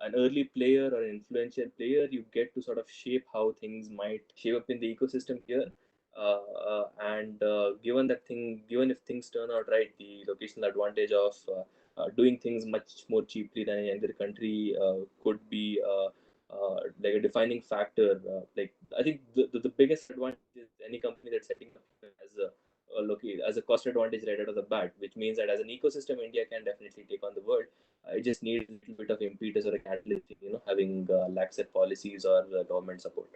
an early player or an influential player, you get to sort of shape how things might shape up in the ecosystem here. And given if things turn out right, the locational advantage of doing things much more cheaply than any other country could be like a defining factor. Like, I think the biggest advantage is any company that's setting up has as a cost advantage right out of the bat, which means that as an ecosystem, India can definitely take on the world. It just needs a little bit of impetus or a catalyst, having laxer policies or government support.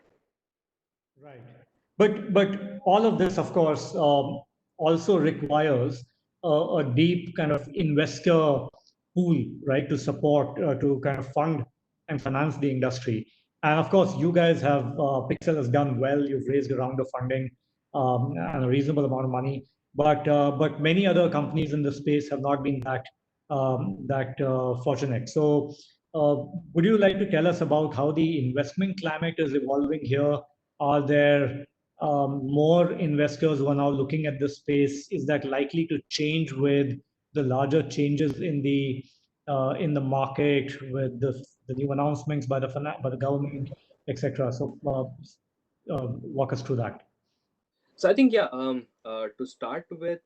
Right. But all of this, of course, also requires a deep kind of investor pool, right, to support, to kind of fund and finance the industry. And of course, you guys have, Pixxel has done well. You've raised a round of funding and a reasonable amount of money. But many other companies in the space have not been that fortunate. So, would you like to tell us about how the investment climate is evolving here? Are there more investors who are now looking at the space? Is that likely to change with the larger changes in the market, with the new announcements by the government, etc.? So walk us through that. So I think, yeah, to start with,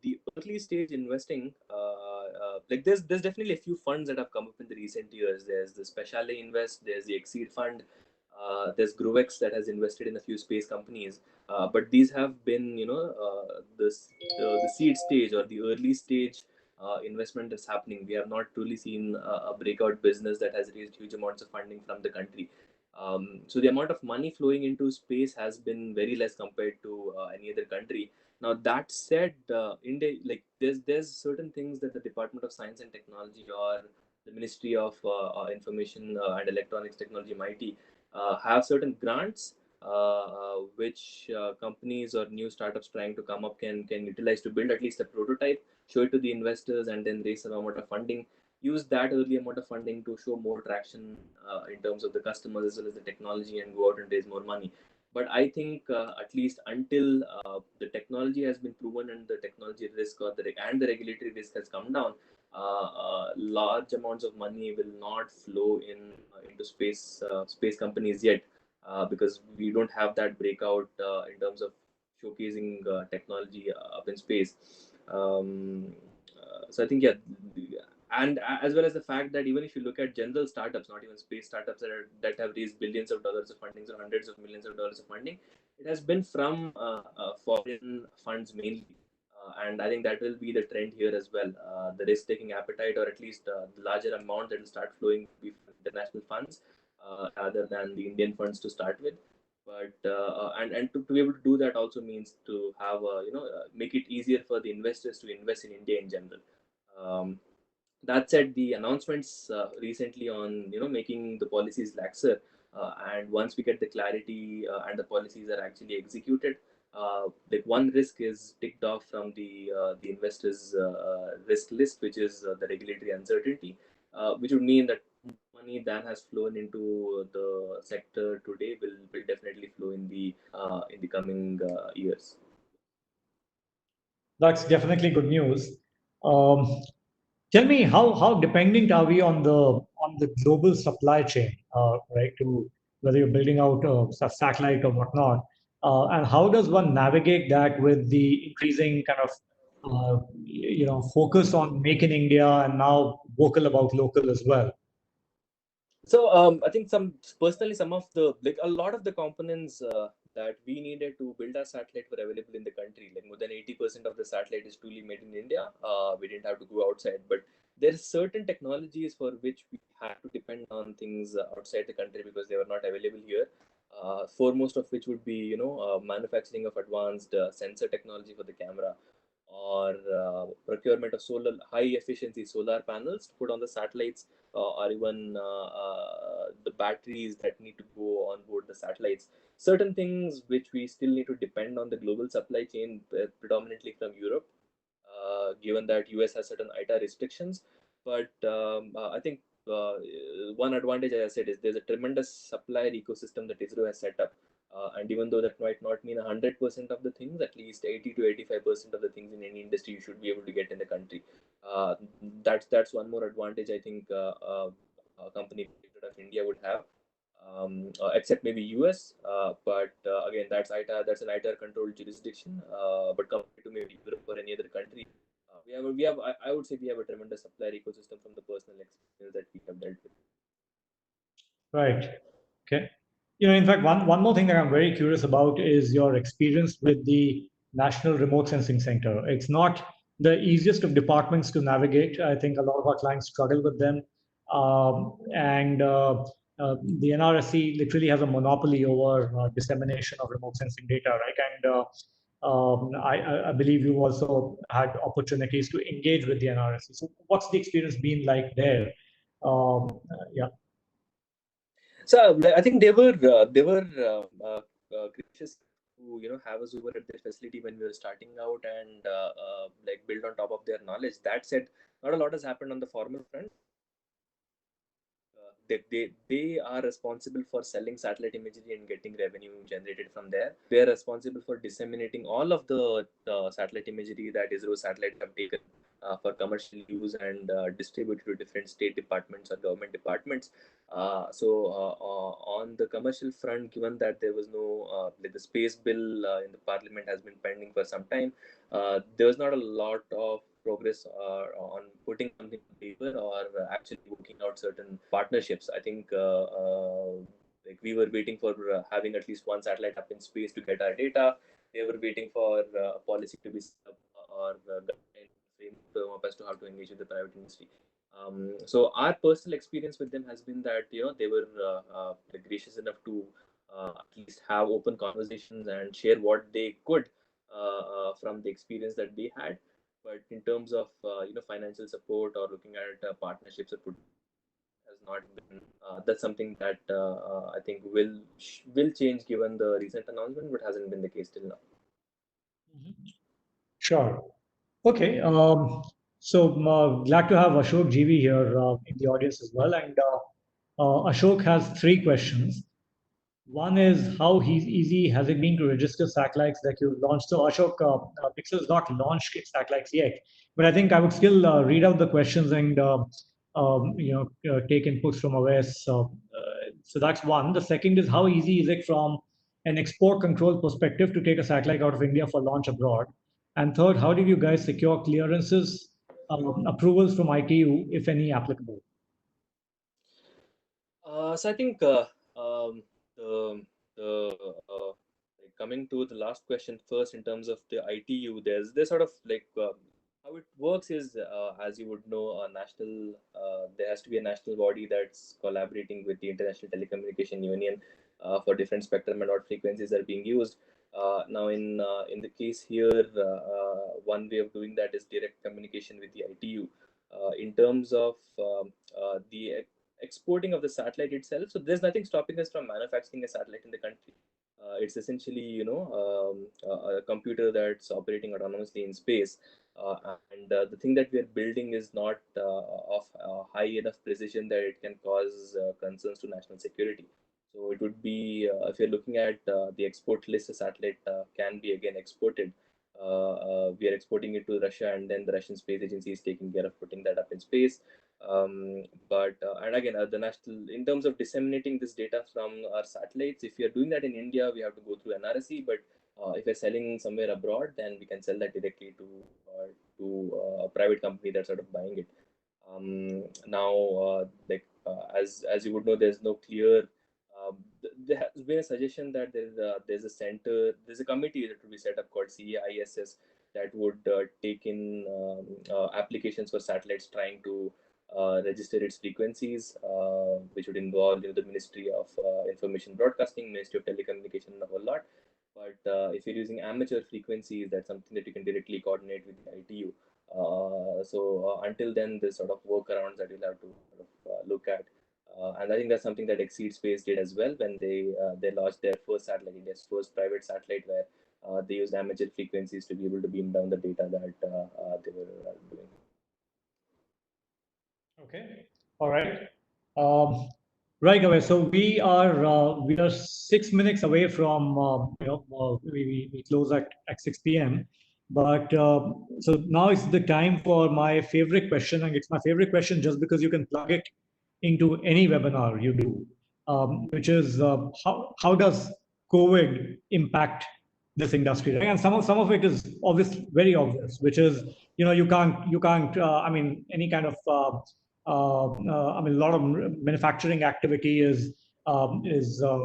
the early stage investing, like there's definitely a few funds that have come up in the recent years. There's the Speciale Invest, there's the Exceed Fund, there's Grovex that has invested in a few space companies. But these have been, the seed stage or the early stage investment that's happening. We have not truly seen a breakout business that has raised huge amounts of funding from the country. So the amount of money flowing into space has been very less compared to any other country. Now that said, India, like there's certain things that the Department of Science and Technology or the Ministry of Information and Electronics Technology, MIT, have certain grants which companies or new startups trying to come up can utilize to build at least a prototype, show it to the investors, and then raise some amount of funding. Use that early amount of funding to show more traction in terms of the customers as well as the technology, and go out and raise more money. But I think at least until the technology has been proven and the technology risk and the regulatory risk has come down, large amounts of money will not flow into space companies yet, because we don't have that breakout in terms of showcasing technology up in space. So I think, yeah, and as well as the fact that even if you look at general startups, not even space startups that have raised billions of dollars of funding or hundreds of millions of dollars of funding, it has been from foreign funds mainly. And I think that will be the trend here as well. The risk-taking appetite, or at least the larger amount that will start flowing, will be from international funds rather than the Indian funds to start with. But and to be able to do that also means to have make it easier for the investors to invest in India in general. That said, the announcements recently on making the policies laxer, and once we get the clarity and the policies are actually executed, like one risk is ticked off from the investors risk list, which is the regulatory uncertainty, which would mean that money that has flown into the sector today will definitely flow in the coming years. That's definitely good news. Um, Tell me, how dependent are we on the global supply chain, right? To whether you're building out a satellite or whatnot, and how does one navigate that with the increasing kind of focus on make in India and now vocal about local as well? So I think some of the, like, a lot of the components that we needed to build our satellite were available in the country. Like more than 80% of the satellite is truly made in India. We didn't have to go outside, but there's certain technologies for which we had to depend on things outside the country because they were not available here. Foremost of which would be manufacturing of advanced sensor technology for the camera, or procurement of high efficiency solar panels to put on the satellites, or even the batteries that need to go on board the satellites. Certain things which we still need to depend on the global supply chain, predominantly from Europe, given that US has certain ITA restrictions. But I think one advantage, as I said, is there's a tremendous supplier ecosystem that ISRO has set up. And even though that might not mean 100% of the things, at least 80 to 85% of the things in any industry you should be able to get in the country. That's one more advantage I think a company of India would have, except maybe US. But again, that's an ITAR controlled jurisdiction. But compared to maybe Europe or any other country, I would say we have a tremendous supplier ecosystem from the personal experience that we have dealt with. Right. Okay. In fact, one more thing that I'm very curious about is your experience with the National Remote Sensing Center. It's not the easiest of departments to navigate. I think a lot of our clients struggle with them. And the NRSC literally has a monopoly over dissemination of remote sensing data, right? And I believe you also had opportunities to engage with the NRSC. So what's the experience been like there? Yeah. So I think they were gracious to have us over at their facility when we were starting out and like build on top of their knowledge. That said, not a lot has happened on the formal front. They are responsible for selling satellite imagery and getting revenue generated from there. They are responsible for disseminating all of the satellite imagery that ISRO satellites have taken for commercial use and distributed to different state departments or government departments. On the commercial front, given that there was no like the space bill in the parliament has been pending for some time, there was not a lot of progress on putting something on paper or actually working out certain partnerships. I think like we were waiting for having at least one satellite up in space to get our data. They were waiting for policy to be set up or framework as to how to engage with the private industry. So our personal experience with them has been that they were gracious enough to at least have open conversations and share what they could from the experience that they had. But in terms of financial support or looking at partnerships, it has not been. That's something that I think will change given the recent announcement, but hasn't been the case till now. Sure. Okay. So glad to have Ashok GV here in the audience as well. And Ashok has 3 questions. One is how easy has it been to register satellites that you've launched? So Ashok, Pixxel has not launched its satellites yet, but I think I would still read out the questions and take inputs from Awais. So that's one. The second is how easy is it from an export control perspective to take a satellite out of India for launch abroad? And third, how did you guys secure clearances, approvals from ITU, if any applicable? So I think coming to the last question first, in terms of the ITU, there's sort of like how it works is, as you would know, a national there has to be a national body that's collaborating with the International Telecommunication Union for different spectrum and what frequencies are being used. Now, in the case here, one way of doing that is direct communication with the ITU. In terms of the exporting of the satellite itself, so there's nothing stopping us from manufacturing a satellite in the country. It's essentially a computer that's operating autonomously in space, and the thing that we are building is not of high enough precision that it can cause concerns to national security. So it would be, if you're looking at the export list, a satellite can be again exported. We are exporting it to Russia, and then the Russian Space Agency is taking care of putting that up in space. But and again, the national, in terms of disseminating this data from our satellites, if we are doing that in India, we have to go through NRSC. But if we're selling somewhere abroad, then we can sell that directly to a private company that's sort of buying it. Now, as you would know, there's no clear. There has been a suggestion that there's a committee that will be set up called CAISS that would take in applications for satellites trying to register its frequencies, which would involve the Ministry of Information Broadcasting, Ministry of Telecommunication, and a whole lot. But if you're using amateur frequencies, that's something that you can directly coordinate with the ITU. So until then, there's sort of workarounds that you'll have to sort of look at. And I think that's something that Exceed Space did as well when they launched their first satellite, India's first private satellite, where they used amateur frequencies to be able to beam down the data that they were doing. Okay. All right. Right away. So we are 6 minutes away from we close at 6 p.m. But so now is the time for my favorite question, and it's my favorite question just because you can plug it into any webinar you do, which is how does COVID impact this industry? Right? And some of it is very obvious, which is you can't I mean any kind of I mean a lot of manufacturing activity is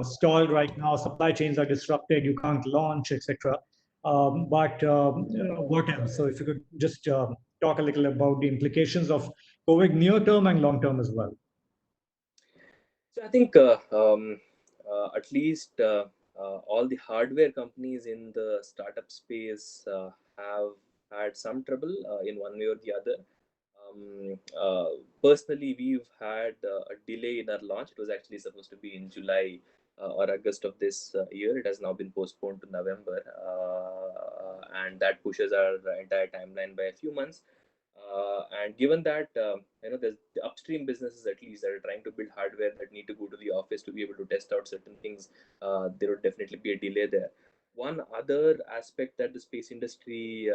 stalled right now. Supply chains are disrupted. You can't launch, etc. But what else? So if you could just talk a little about the implications of COVID near term and long term as well. So I think at least all the hardware companies in the startup space have had some trouble in one way or the other. Personally, we've had a delay in our launch. It was actually supposed to be in July or August of this year. It has now been postponed to November, and that pushes our entire timeline by a few months. And given that there's the upstream businesses at least that are trying to build hardware that need to go to the office to be able to test out certain things, there would definitely be a delay there. One other aspect that the space industry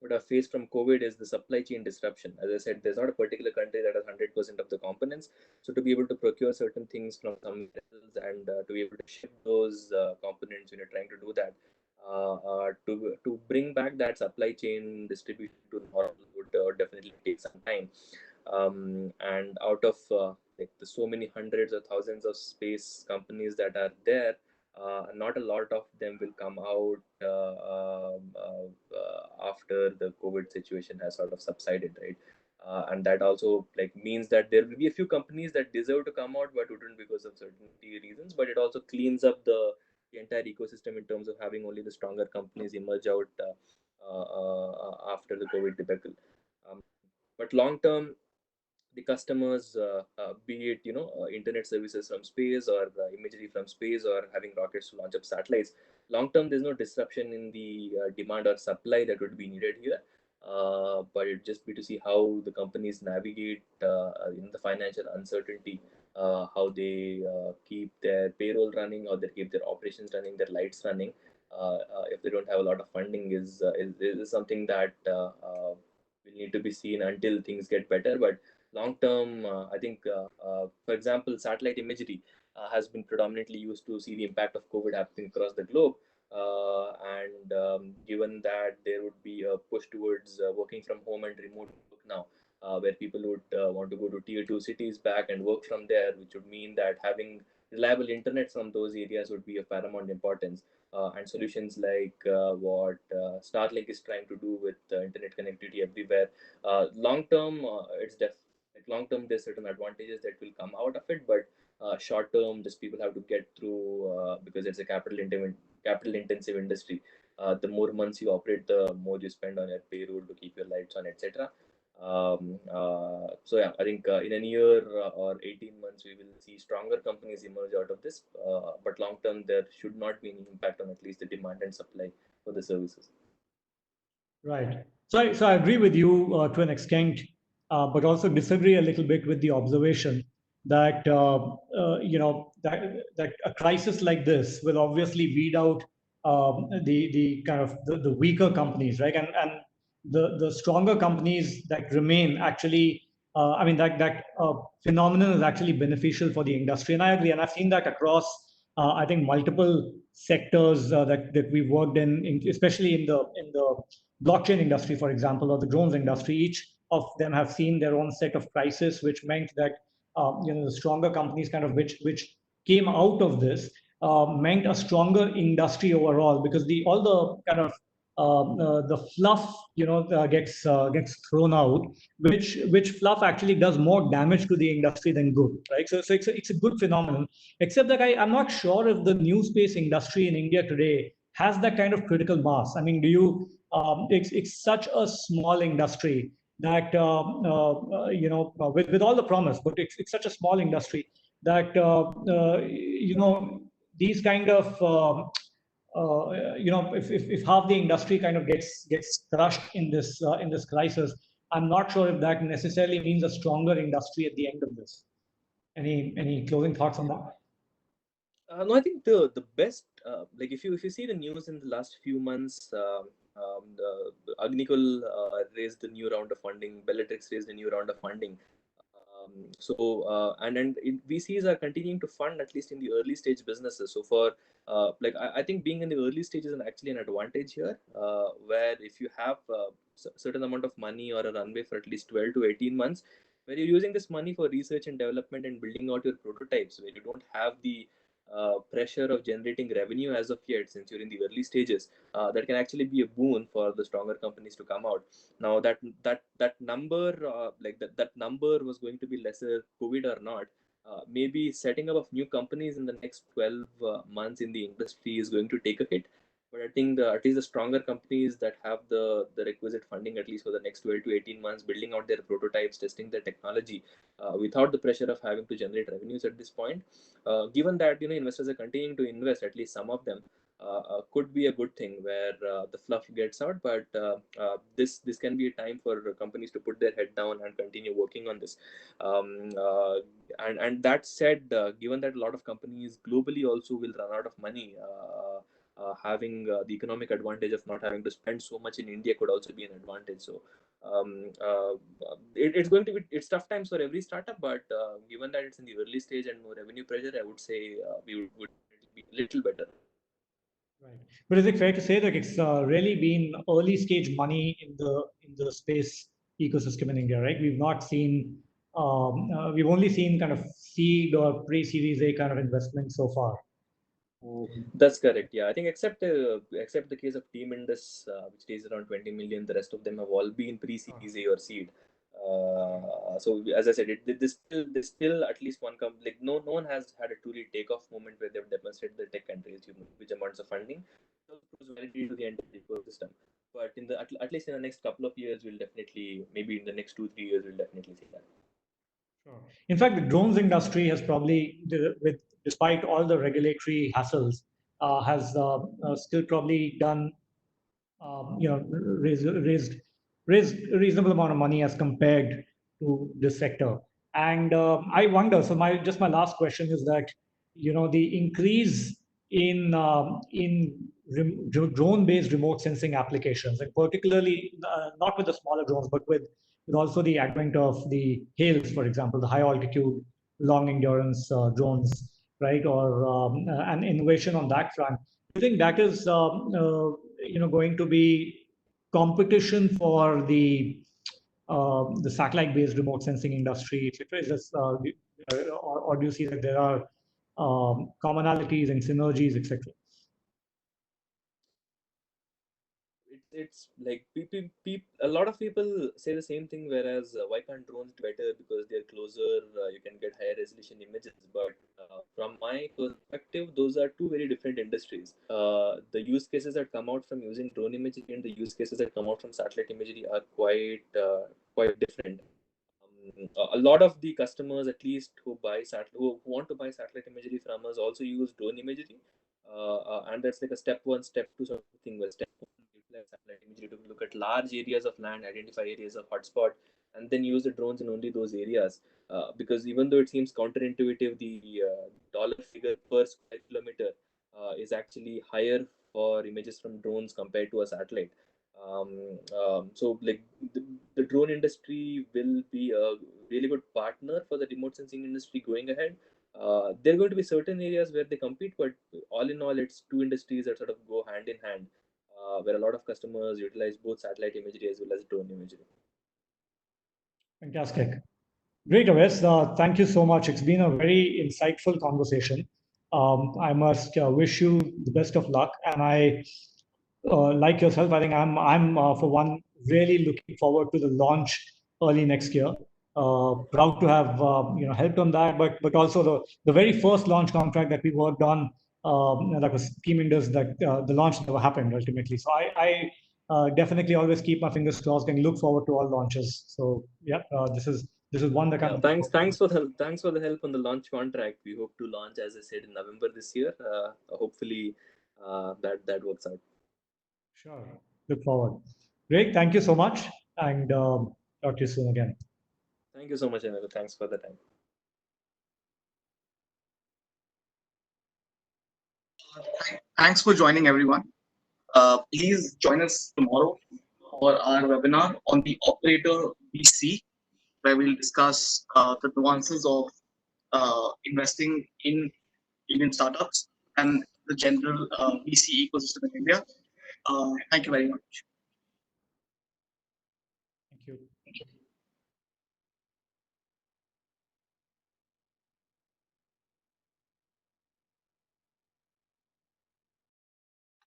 would have faced from COVID is the supply chain disruption. As I said, there's not a particular country that has 100% of the components. So to be able to procure certain things from somewhere else and to be able to ship those components when you're trying to do that, to bring back that supply chain distribution to normal would definitely take some time. And out of like the so many hundreds or thousands of space companies that are there, not a lot of them will come out after the COVID situation has sort of subsided, right? And that also like means that there will be a few companies that deserve to come out but wouldn't because of certain reasons. But it also cleans up the entire ecosystem in terms of having only the stronger companies emerge out after the COVID debacle. But long term, the customers, be it internet services from space or imagery from space or having rockets to launch up satellites, long term there's no disruption in the demand or supply that would be needed here. But it just be to see how the companies navigate in the financial uncertainty, how they keep their payroll running, how they keep their operations running, their lights running. If they don't have a lot of funding, is something that will need to be seen until things get better. But long term, I think, for example, satellite imagery has been predominantly used to see the impact of COVID happening across the globe. And given that there would be a push towards working from home and remote work now, where people would want to go to tier 2 cities back and work from there, which would mean that having reliable internet from those areas would be of paramount importance. And solutions like what Starlink is trying to do with internet connectivity everywhere. Long term, like long term, there's certain advantages that will come out of it, but short term, just people have to get through because it's a capital intensive industry. The more months you operate, the more you spend on your payroll to keep your lights on, etc. So yeah, I think in a year or 18 months, we will see stronger companies emerge out of this. But long term, there should not be any impact on at least the demand and supply for the services. Right. So I agree with you to an extent, but also disagree a little bit with the observation that that a crisis like this will obviously weed out the kind of the weaker companies, right? And the stronger companies that remain actually, I mean that phenomenon is actually beneficial for the industry, and I agree, and I've seen that across. I think multiple sectors that we've worked in, especially in the blockchain industry, for example, or the drones industry, each of them have seen their own set of crisis, which meant that the stronger companies, kind of which came out of this, meant a stronger industry overall, because the all the kind of the fluff gets thrown out, which fluff actually does more damage to the industry than good, right? So it's a good phenomenon, except that I'm not sure if the new space industry in India today has that kind of critical mass. I mean, do you it's such a small industry that with all the promise, but it's such a small industry that these kind of if half the industry kind of gets crushed in this crisis, I'm not sure if that necessarily means a stronger industry at the end of this. Any closing thoughts on that? No, I think the best, like if you see the news in the last few months, the Agnikul raised a new round of funding, Bellatrix raised a new round of funding. And VCs are continuing to fund at least in the early stage businesses. So for I think being in the early stage is actually an advantage here, where if you have certain amount of money or a runway for at least 12 to 18 months, where you're using this money for research and development and building out your prototypes, where you don't have the pressure of generating revenue as of yet, since you're in the early stages, that can actually be a boon for the stronger companies to come out. Now that number, that number was going to be lesser, COVID or not. Maybe setting up of new companies in the next 12 months in the industry is going to take a hit. But I think at least the stronger companies that have the requisite funding, at least for the next 12 to 18 months, building out their prototypes, testing their technology, without the pressure of having to generate revenues at this point, given that investors are continuing to invest, at least some of them, could be a good thing where the fluff gets out. But this can be a time for companies to put their head down and continue working on this. Um, uh, and that said, given that a lot of companies globally also will run out of money, having the economic advantage of not having to spend so much in India could also be an advantage. So it's going to be, it's tough times for every startup, but given that it's in the early stage and more revenue pressure, I would say we would be a little better. Right. But is it fair to say that it's really been early stage money in the space ecosystem in India, right? We've only seen kind of seed or pre-series A kind of investment so far. That's correct. Yeah, I think except the case of Team Indus, which is around 20 million, the rest of them have all been pre-series A or seed. So as I said, there's still at least one company. Like no one has had a truly takeoff moment where they've demonstrated the tech and raised huge amounts of funding. So it was validated to the entire ecosystem. But at least in the next couple of years, we'll definitely, maybe in the next 2-3 years, we'll definitely see that. Sure. In fact, the drones industry has probably, despite all the regulatory hassles, has still probably done, raised a reasonable amount of money as compared to this sector. And I wonder. So my last question is that the increase in drone-based remote sensing applications, and particularly not with the smaller drones, but with also the advent of the HALEs, for example, the high altitude, long endurance drones, right? Or an innovation on that front. Do you think that is going to be competition for the satellite-based remote sensing industry, etc.? Or do you see that there are commonalities and synergies, etc.? It's like a lot of people say the same thing, whereas why can't drones do better because they're closer, you can get higher resolution images. But from my perspective, those are two very different industries. The use cases that come out from using drone imagery and the use cases that come out from satellite imagery are quite different. A lot of the customers, at least who want to buy satellite imagery from us, also use drone imagery, and that's like a step one, step two sort of thing. Where step one, utilize satellite imagery to look at large areas of land, identify areas of hotspot, and then use the drones in only those areas. Because even though it seems counterintuitive, the dollar figure per square kilometer is actually higher for images from drones compared to a satellite. So like the drone industry will be a really good partner for the remote sensing industry going ahead. There are going to be certain areas where they compete, but all in all, it's two industries that sort of go hand in hand, where a lot of customers utilize both satellite imagery as well as drone imagery. Fantastic. Great, Awais. Thank you so much. It's been a very insightful conversation. I must wish you the best of luck. And I, like yourself, I think I'm for one, really looking forward to the launch early next year. Proud to have helped on that, but also the very first launch contract that we worked on, that was Team Indus, that the launch never happened ultimately. So I definitely always keep my fingers crossed and look forward to all launches. So yeah, this is one that Yeah, thanks for the help on the launch contract. We hope to launch, as I said, in November this year. Hopefully, that works out. Sure. Look forward. Great. Thank you so much, and talk to you soon again. Thank you so much, Anirudh. Thanks for the time. Thanks for joining, everyone. Please join us tomorrow for our webinar on the operator VC, where we'll discuss the nuances of investing in Indian startups and the general VC ecosystem in India. Thank you very much. Thank you.